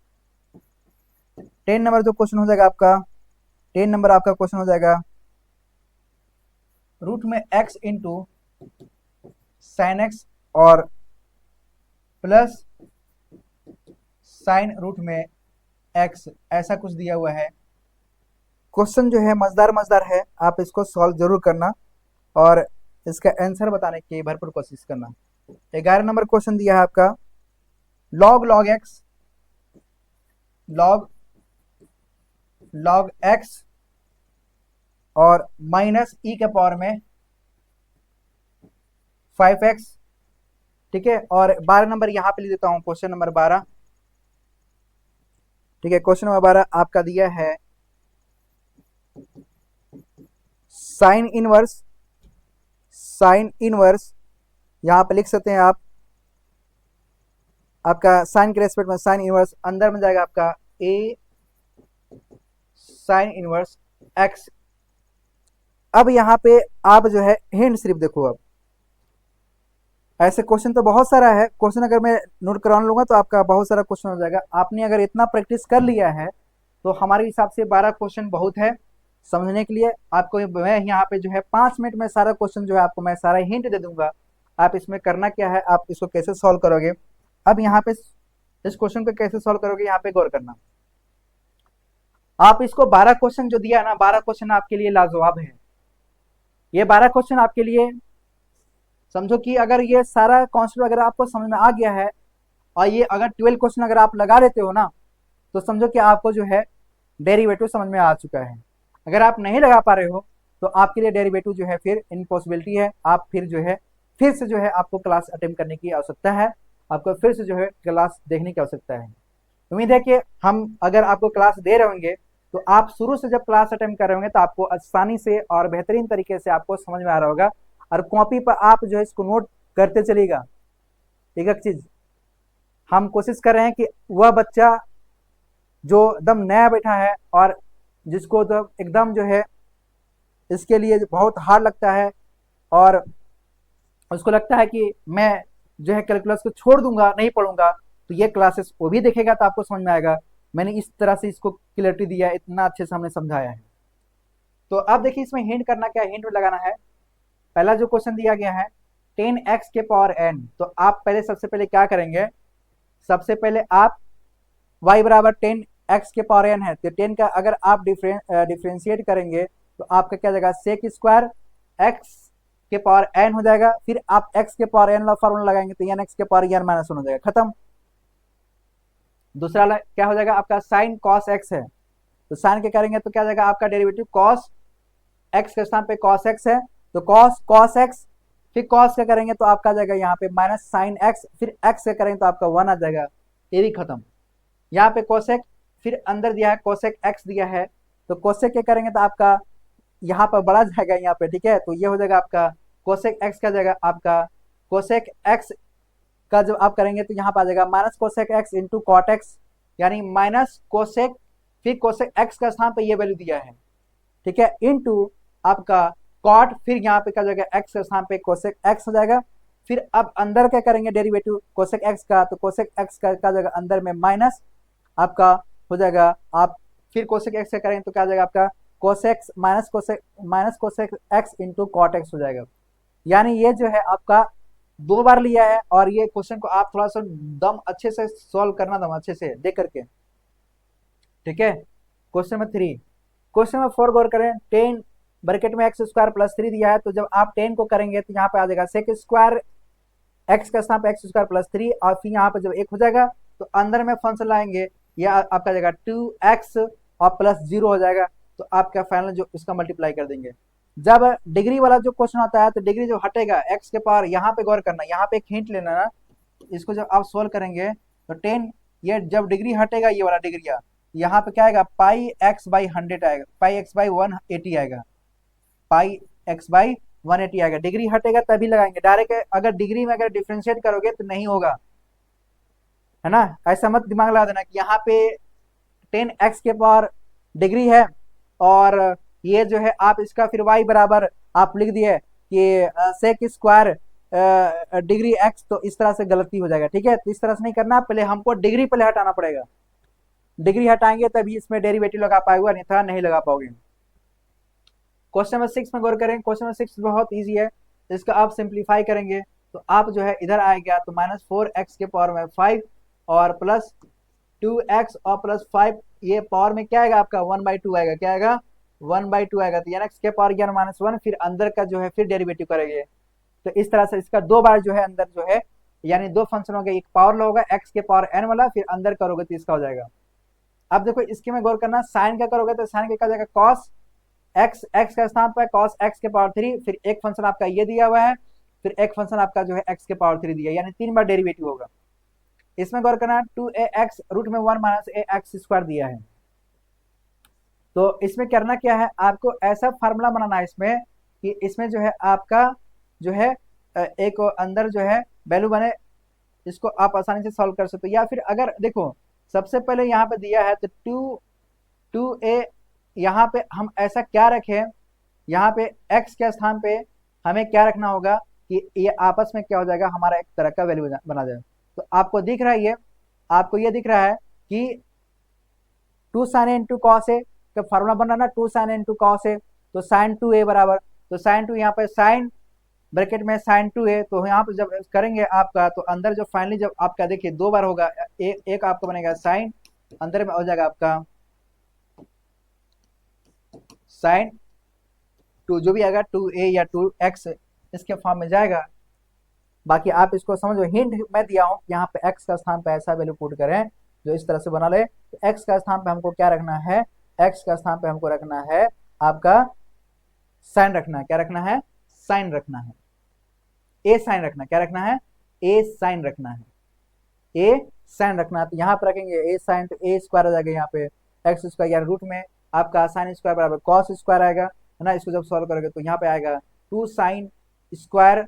10 नंबर जो क्वेश्चन हो जाएगा आपका, 10 नंबर आपका क्वेश्चन हो जाएगा रूट में x इंटू साइन x और प्लस साइन रूट में x, ऐसा कुछ दिया हुआ है। क्वेश्चन जो है मजेदार है, आप इसको सॉल्व जरूर करना और इसका आंसर बताने की भरपूर कोशिश करना। 11 नंबर क्वेश्चन दिया है आपका log x log x और -e के पावर में 5x। ठीक है, और 12 नंबर यहां पे ले देता हूं, क्वेश्चन नंबर 12। ठीक है, क्वेश्चन नंबर 12 आपका दिया है साइन इनवर्स यहां पे लिख सकते हैं आप, आपका साइन के रेस्पेक्ट में साइन इनवर्स, अंदर में जाएगा आपका a साइन इनवर्स x। अब यहां पे आप जो है हिंट सिर्फ देखो। अब ऐसे क्वेश्चन तो बहुत सारा है, क्वेश्चन अगर मैं नोट करवा लूंगा तो आपका बहुत सारा क्वेश्चन हो जाएगा। आपने अगर इतना प्रैक्टिस कर लिया है तो हमारे हिसाब से 12 क्वेश्चन बहुत है समझने के लिए। आपको मैं यहाँ पे जो है 5 मिनट में सारा क्वेश्चन जो है आपको मैं सारा हिंट दे दूंगा। आप इसमें करना क्या है, आप इसको कैसे सॉल्व करोगे। अब यहाँ पे इस क्वेश्चन को कैसे सॉल्व करोगे, यहाँ पे गौर करना। आप इसको 12 क्वेश्चन जो दिया ना, 12 क्वेश्चन आपके लिए लाजवाब है। ये 12 क्वेश्चन आपके लिए समझो कि अगर ये सारा कॉन्सेप्ट अगर आपको समझ में आ गया है और ये अगर 12 क्वेश्चन अगर आप लगा लेते हो ना, तो समझो कि आपको जो है डेरिवेटिव समझ में आ चुका है। अगर आप नहीं लगा पा रहे हो तो आपके लिए डेरिवेटिव जो है फिर इम्पॉसिबिलिटी है। आप फिर जो है फिर से जो है आपको क्लास अटेम्प्ट करने की आवश्यकता है, आपको फिर से जो है क्लास देखने की आवश्यकता है। उम्मीद है कि हम अगर आपको क्लास दे रहे होंगे तो आप शुरू से जब क्लास अटेम्प्ट कर रहे होंगे तो आपको आसानी से और बेहतरीन तरीके से आपको समझ में आ रहा होगा और कॉपी पर आप जो है इसको नोट करते चलिएगा। एक एक चीज हम कोशिश कर रहे हैं कि वह बच्चा जो एकदम नया बैठा है और जिसको तो एकदम जो है इसके लिए बहुत हार्ड लगता है और उसको लगता है कि मैं जो है कैलकुलस को छोड़ दूंगा, नहीं पढ़ूंगा, तो ये क्लासेस वो भी देखेगा तो आपको समझ में आएगा। मैंने इस तरह से इसको क्लियरिटी दिया है, इतना अच्छे से हमने समझाया है। तो अब देखिए इसमें हिंट करना क्या है, हिंट लगाना है। पहला जो क्वेश्चन दिया गया है 10x के पावर n, तो आप पहले सबसे पहले क्या करेंगे, सबसे पहले आप y बराबर 10x के पावर n है, तो 10 का अगर आप डिफ्रेंशिएट करेंगे तो आपका क्या जाएगा, सेक स्क्वायर x के पावर n हो जाएगा। फिर आप x के पावर n वाला फॉर्मूला लगाएंगे तो n x के पावर n माइनस 1 हो जाएगा, खत्म। दूसरा क्या हो जाएगा आपका साइन कॉस x है, तो साइन के करेंगे तो क्या जाएगा आपका डेरिवेटिव कॉस x के स्थान पे कॉस x है, तो कॉस x, फिर कॉस का करेंगे तो आपका जाएगा यहाँ पे माइनस साइन x, फिर x का करेंगे तो आपका 1 आ जाएगा, ये भी खत्म। यहाँ पे कोसेक, फिर अंदर दिया है कोसेक x दिया है, तो कोसेक के करेंगे तो आपका यहाँ पर बढ़ा जाएगा यहाँ पे, ठीक है। तो ये हो जाएगा आपका कोसेक x का जाएगा आपका कोसेक x का जब आप करेंगे तो यहाँ पर आ जाएगा minus cosec x into cot x, यानी माइनस कोसेक, फिर कोसेक x का स्थान पे ये वैल्यू दिया है, ठीक है, इंटू आपका कॉट, फिर यहाँ पे क्या जाएगा x के स्थान पे कोसेक x हो जाएगा। फिर अब अंदर क्या करेंगे डेरिवेटिव कोसेक x का, तो कोसेक x का जाएगा अंदर में माइनस आपका हो जाएगा, आप फिर कोसेक x का करेंगे तो क्या जाएगा आपका cosec minus cosec x into cot x हो जाएगा। यानी ये जो है आपका 2 बार लिया है, और ये क्वेश्चन को आप थोड़ा सा दम अच्छे से सॉल्व करना, दम अच्छे से देख करके, ठीक है। क्वेश्चन नंबर 3, क्वेश्चन नंबर 4 गौर करें, 10 ब्रैकेट में एक्स स्क्वायर प्लस 3 दिया है, तो जब आप 10 को करेंगे तो यहाँ पे आ जाएगा सेक स्क्वायर एक्स का स्थान पे एक्स स्क्वायर प्लस 3, और फिर यहाँ पे जब 1 हो जाएगा तो अंदर में फंक्शन लाएंगे, यह आपका जाएगा 2x और प्लस 0 हो जाएगा, तो आपका फाइनल जो इसका मल्टीप्लाई कर देंगे। जब डिग्री वाला जो क्वेश्चन आता है तो डिग्री जो हटेगा एक्स के पावर, यहाँ पे गौर करना, यहाँ पे एक हिंट लेना ना, इसको जब आप सोल्व करेंगे तो 10, ये जब डिग्री हटेगा ये वाला डिग्री, यहाँ पे क्या आएगा पाई एक्स बाई 100 आएगा, पाई एक्स बाई 180 आएगा, पाई एक्स बाई 180 आएगा। डिग्री हटेगा तभी लगाएंगे, डायरेक्ट अगर डिग्री में अगर डिफ्रेंशिएट करोगे तो नहीं होगा, है ना। ऐसा मत दिमाग लगा देना कि यहाँ पे 10x के पावर डिग्री है और ये जो है आप इसका फिर y बराबर आप लिख दिए कि सेक स्क्वायर डिग्री x, तो इस तरह से गलती हो जाएगा, ठीक है। तो इस तरह से नहीं करना, पहले हमको डिग्री पहले हटाना पड़ेगा, डिग्री हटाएंगे तभी इसमें डेरिवेटिव लगा पाएगा, अन्यथा नहीं लगा पाओगे। क्वेश्चन नंबर 6 में गौर करें, क्वेश्चन नंबर 6 बहुत इजी है, इसका आप सिंप्लीफाई करेंगे तो आप जो है इधर आएगा तो माइनस 4x के पावर में 5 और प्लस 2x और प्लस 5, ये पावर में क्या आएगा आपका 1/2 आएगा, क्या आएगा 1/2 आएगा, तो x के पावर ज्ञान माइनस 1, फिर अंदर का जो है फिर डेरिवेटिव करेंगे। तो इस तरह से इसका 2 बार जो है अंदर जो है, यानी 2 फंक्शन हो गए, एक पावर होगा x के पावर n वाला, फिर अंदर करोगे तो इसका हो जाएगा। अब देखो इसके में गौर करना, साइन का करोगे तो साइन का जाएगा कॉस x का स्थान पर कॉस x के पावर 3, फिर एक फंक्शन आपका ये दिया हुआ है, फिर एक फंक्शन आपका जो है x के पावर 3 दिया, यानी 3 बार डेरिवेटिव होगा। इसमें गौर करना 2ax रूट में 1 माइनस ax स्क्वायर दिया है, तो इसमें करना क्या है, आपको ऐसा फार्मूला बनाना है इसमें कि इसमें जो है आपका जो है एक अंदर जो है वैल्यू बने, इसको आप आसानी से सॉल्व कर सकते हो। या फिर अगर देखो सबसे पहले यहाँ पे दिया है तो 2a, यहाँ पे हम ऐसा क्या रखें, यहाँ पे x के स्थान पे हमें क्या रखना होगा कि ये आपस में क्या हो जाएगा, हमारा एक तरह का वैल्यू बना जाए। तो आपको दिख रहा है ये, आपको ये दिख रहा है कि 2 sin a into cos A का फार्मूला बन रहा ना, 2 sin a into cos A, तो sin 2a बराबर, तो sin 2 यहाँ पे साइन ब्रैकेट में sin 2a, तो यहाँ पे जब करेंगे आपका तो अंदर जो फाइनली जब आपका देखिए 2 बार होगा, एक आपका बनेगा साइन, अंदर में हो जाएगा आपका साइन 2 जो भी आएगा 2a या 2x इसके फॉर्म में जाएगा। बाकी आप इसको समझो, हिंट मैं दिया हूं, यहाँ पे x का स्थान पे ऐसा वैल्यू पुट करें जो इस तरह से बना ले, तो x का स्थान पे हमको क्या रखना है, x का स्थान पे हमको रखना है आपका साइन रखना है, क्या रखना है, साइन रखना है, a साइन रखना, क्या रखना है, a साइन रखना है, a साइन रखना है। तो यहाँ पे रखेंगे a साइन, तो a स्क्वायर आ जाएगा, यहाँ पे x स्क्वायर यानी रूट में आपका साइन स्क्वायर बराबर कॉस स्क्वायर आएगा, है ना। इसको जब सॉल्व करोगे तो यहाँ पे आएगा 2 sine square,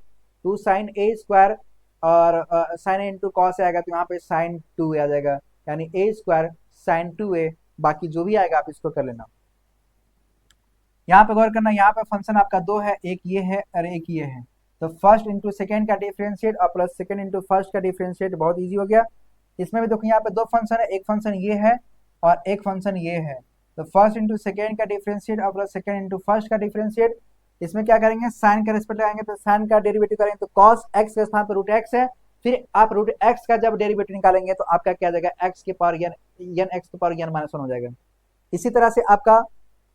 2 sine a square और साइन a इंटू कॉस आएगा, तो यहाँ पे साइन 2a आ जाएगा, यानी a स्क्वायर साइन 2a। बाकी जो भी आएगा आप इसको कर लेना। यहाँ पे गौर करना, यहाँ पे फंक्शन आपका 2 है, एक ये है और एक ये है, तो फर्स्ट इंटू सेकेंड का डिफरेंशिएट और प्लस सेकेंड इंटू फर्स्ट का डिफरेंशिएट बहुत ईजी हो गया। इसमें भी देखो यहाँ पे 2 फंक्शन है, एक फंक्शन ये है और एक फंक्शन ये है। तो फर्स्ट इंटू सेकेंड का डिफरेंशिएट और प्लस सेकेंड इंटू फर्स्ट का डिफरेंशिएट, इसमें क्या करेंगे साइन का रेस्पेक्ट लगाएंगे, तो साइन का डेरिवेटिव करेंगे तो कॉस एक्स के स्थान पर रूट एक्स है, फिर आप रूट एक्स का जब डेरिवेटिव निकालेंगे तो आपका क्या जाएगा एक्स के पावर एन एक्स के पावर एन माइनस वन हो जाएगा। इसी तरह से आपका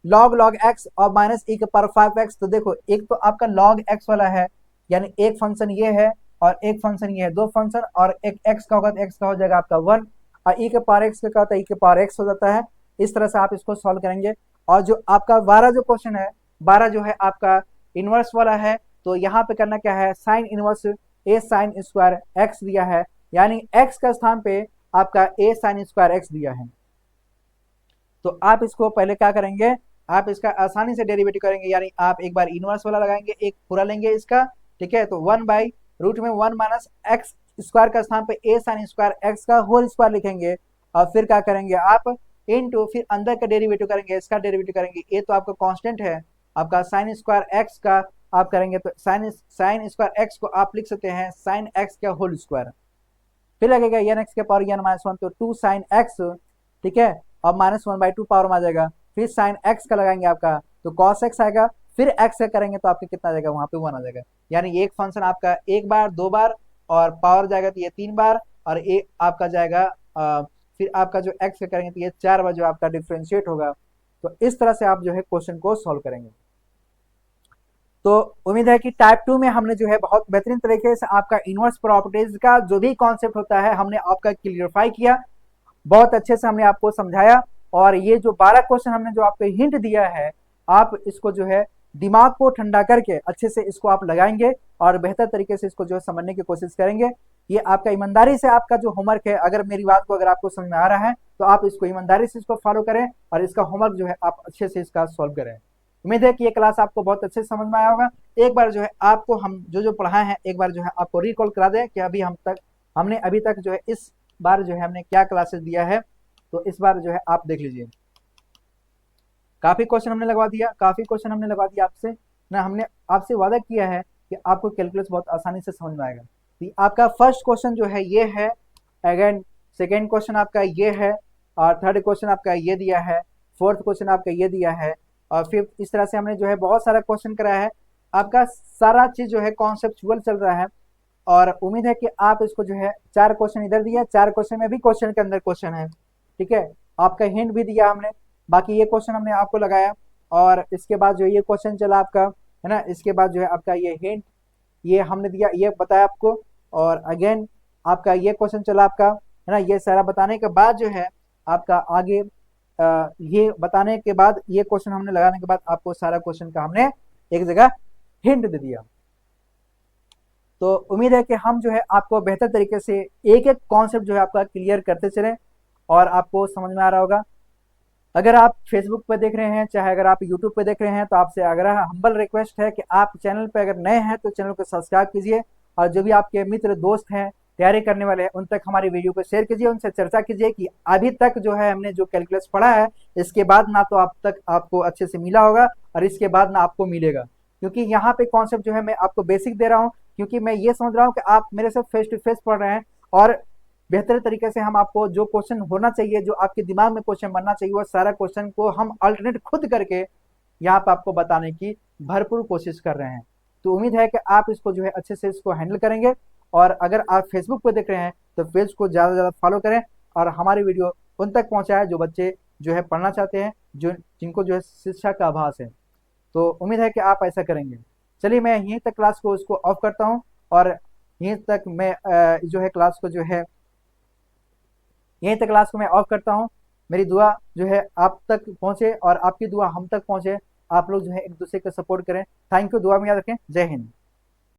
log x और माइनस ई के पावर 5x, तो देखो एक तो आपका log x वाला है यानी एक फंक्शन ये है और एक फंक्शन ये है, दो फंक्शन, और एक x का होगा तो x का हो जाएगा आपका 1 और e के पावर x का होता है e के पावर x हो जाता है। इस तरह से आप इसको सॉल्व करेंगे। और जो आपका 12 जो क्वेश्चन है, 12 जो है आपका इनवर्स वाला है, तो यहाँ पे करना क्या है sine inverse a sine square x दिया है, यानी x का स्थान पे आपका a साइन स्क्वायर x दिया है। तो आप इसको पहले क्या करेंगे, आप इसका आसानी से डेरिवेटिव करेंगे, यानी आप एक बार इनवर्स वाला लगाएंगे, एक पूरा लेंगे इसका, ठीक है। तो 1 बाई रूट में 1 माइनस एक्स स्क्वायर का स्थान पे a साइन स्क्वायर एक्स का होल स्क्वायर लिखेंगे, और फिर क्या करेंगे आप इनटू फिर अंदर का डेरिवेटिव करेंगे, इसका डेरिवेटिव करेंगे। a तो आपका कांस्टेंट है, आपका साइन स्क्वायर एक्स का आप करेंगे तो साइन स्क्वायर एक्स को आप लिख सकते हैं साइन एक्स का होल स्क्वायर, फिर लगेगा एन एक्स के पावर एन माइनस वन, तो 2 साइन एक्स, ठीक है, और माइनस 1/2 पावर में आ जाएगा। फिर साइन एक्स का लगाएंगे आपका तो कॉस एक्स आएगा, फिर एक्स का करेंगे तो आपके कितना आ जाएगा वहां पे 1 आ जाएगा। यानी एक फंक्शन आपका एक बार, दो बार, और पावर जाएगा तो ये 3 बार, और ये आपका जाएगा फिर आपका जो एक्स का करेंगे तो ये 4 बार जो आपका डिफ्रेंशिएट होगा। तो इस तरह से आप जो है क्वेश्चन को सॉल्व करेंगे। तो उम्मीद है कि टाइप 2 में हमने जो है बहुत बेहतरीन तरीके से आपका इनवर्स प्रॉपर्टीज का जो भी कॉन्सेप्ट होता है हमने आपका क्लियरिफाई किया, बहुत अच्छे से हमने आपको समझाया। और ये जो 12 क्वेश्चन हमने जो आपको हिंट दिया है, आप इसको जो है दिमाग को ठंडा करके अच्छे से इसको आप लगाएंगे और बेहतर तरीके से इसको जो है समझने की कोशिश करेंगे। ये आपका ईमानदारी से आपका जो होमवर्क है, अगर मेरी बात को अगर आपको समझ में आ रहा है तो आप इसको ईमानदारी से इसको फॉलो करें और इसका होमवर्क जो है आप अच्छे से इसका सॉल्व करें। उम्मीद है कि ये क्लास आपको बहुत अच्छे से समझ में आया होगा। एक बार जो है आपको हम जो पढ़ाए हैं एक बार जो है आपको रिकॉल करा दें कि हमने अभी तक जो है इस बार जो है हमने क्या क्लासेस दिया है, तो इस बार जो है आप देख लीजिए। काफी क्वेश्चन हमने लगवा दिया आपसे ना, हमने आपसे वादा किया है कि आपको कैलकुलस बहुत आसानी से समझ में आएगा। तो आपका फर्स्ट क्वेश्चन जो है ये है, अगेन सेकेंड क्वेश्चन आपका ये है, और थर्ड क्वेश्चन आपका ये दिया है, फोर्थ क्वेश्चन आपका ये दिया है, और फिर इस तरह से हमने जो है बहुत सारा क्वेश्चन कराया है। आपका सारा चीज जो है कॉन्सेप्चुअल चल रहा है, और उम्मीद है कि आप इसको जो है 4 क्वेश्चन इधर दिया, 4 क्वेश्चन में भी क्वेश्चन के अंदर क्वेश्चन है, ठीक है। आपका हिंट भी दिया हमने, बाकी ये क्वेश्चन हमने आपको लगाया, और इसके बाद जो ये क्वेश्चन चला आपका है ना, इसके बाद जो है आपका ये हिंट ये हमने दिया, ये बताया आपको, और अगेन आपका ये क्वेश्चन चला आपका है ना। ये सारा बताने के बाद जो है आपका आगे ये बताने के बाद ये क्वेश्चन हमने लगाने के बाद आपको सारा क्वेश्चन का हमने एक जगह हिंट दे दिया। तो उम्मीद है कि हम जो है आपको बेहतर तरीके से एक एक कॉन्सेप्ट जो है आपका क्लियर करते चलें और आपको समझ में आ रहा होगा। अगर आप फेसबुक पे देख रहे हैं, चाहे अगर आप यूट्यूब पे देख रहे हैं, तो आपसे आग्रह हम्बल रिक्वेस्ट है कि आप चैनल पे अगर नए हैं तो चैनल को सब्सक्राइब कीजिए, और जो भी आपके मित्र दोस्त हैं तैयारी करने वाले हैं उन तक हमारी वीडियो को शेयर कीजिए, उनसे चर्चा कीजिए कि अभी तक जो है हमने जो कैलकुलस पढ़ा है इसके बाद ना तो आपको अच्छे से मिला होगा और इसके बाद ना आपको मिलेगा, क्योंकि यहाँ पे कॉन्सेप्ट जो है मैं आपको बेसिक दे रहा हूँ, क्योंकि मैं ये समझ रहा हूँ कि आप मेरे से फेस टू फेस पढ़ रहे हैं और बेहतर तरीके से हम आपको जो क्वेश्चन होना चाहिए, जो आपके दिमाग में क्वेश्चन बनना चाहिए, वो सारा क्वेश्चन को हम अल्टरनेट खुद करके यहाँ पे आपको बताने की भरपूर कोशिश कर रहे हैं। तो उम्मीद है कि आप इसको जो है अच्छे से इसको हैंडल करेंगे, और अगर आप फेसबुक पर देख रहे हैं तो पेज को ज़्यादा से ज़्यादा फॉलो करें और हमारी वीडियो उन तक पहुँचाएं जो बच्चे जो है पढ़ना चाहते हैं, जिनको जो है शिक्षा का आभास है। तो उम्मीद है कि आप ऐसा करेंगे। चलिए मैं यहीं तक क्लास को उसको ऑफ करता हूँ, और यहीं तक मैं जो है क्लास को जो है यहीं तक क्लास को मैं ऑफ करता हूँ। मेरी दुआ जो है आप तक पहुँचे और आपकी दुआ हम तक पहुँचे, आप लोग जो है एक दूसरे को सपोर्ट करें। थैंक यू, दुआ में याद रखें। जय हिंद।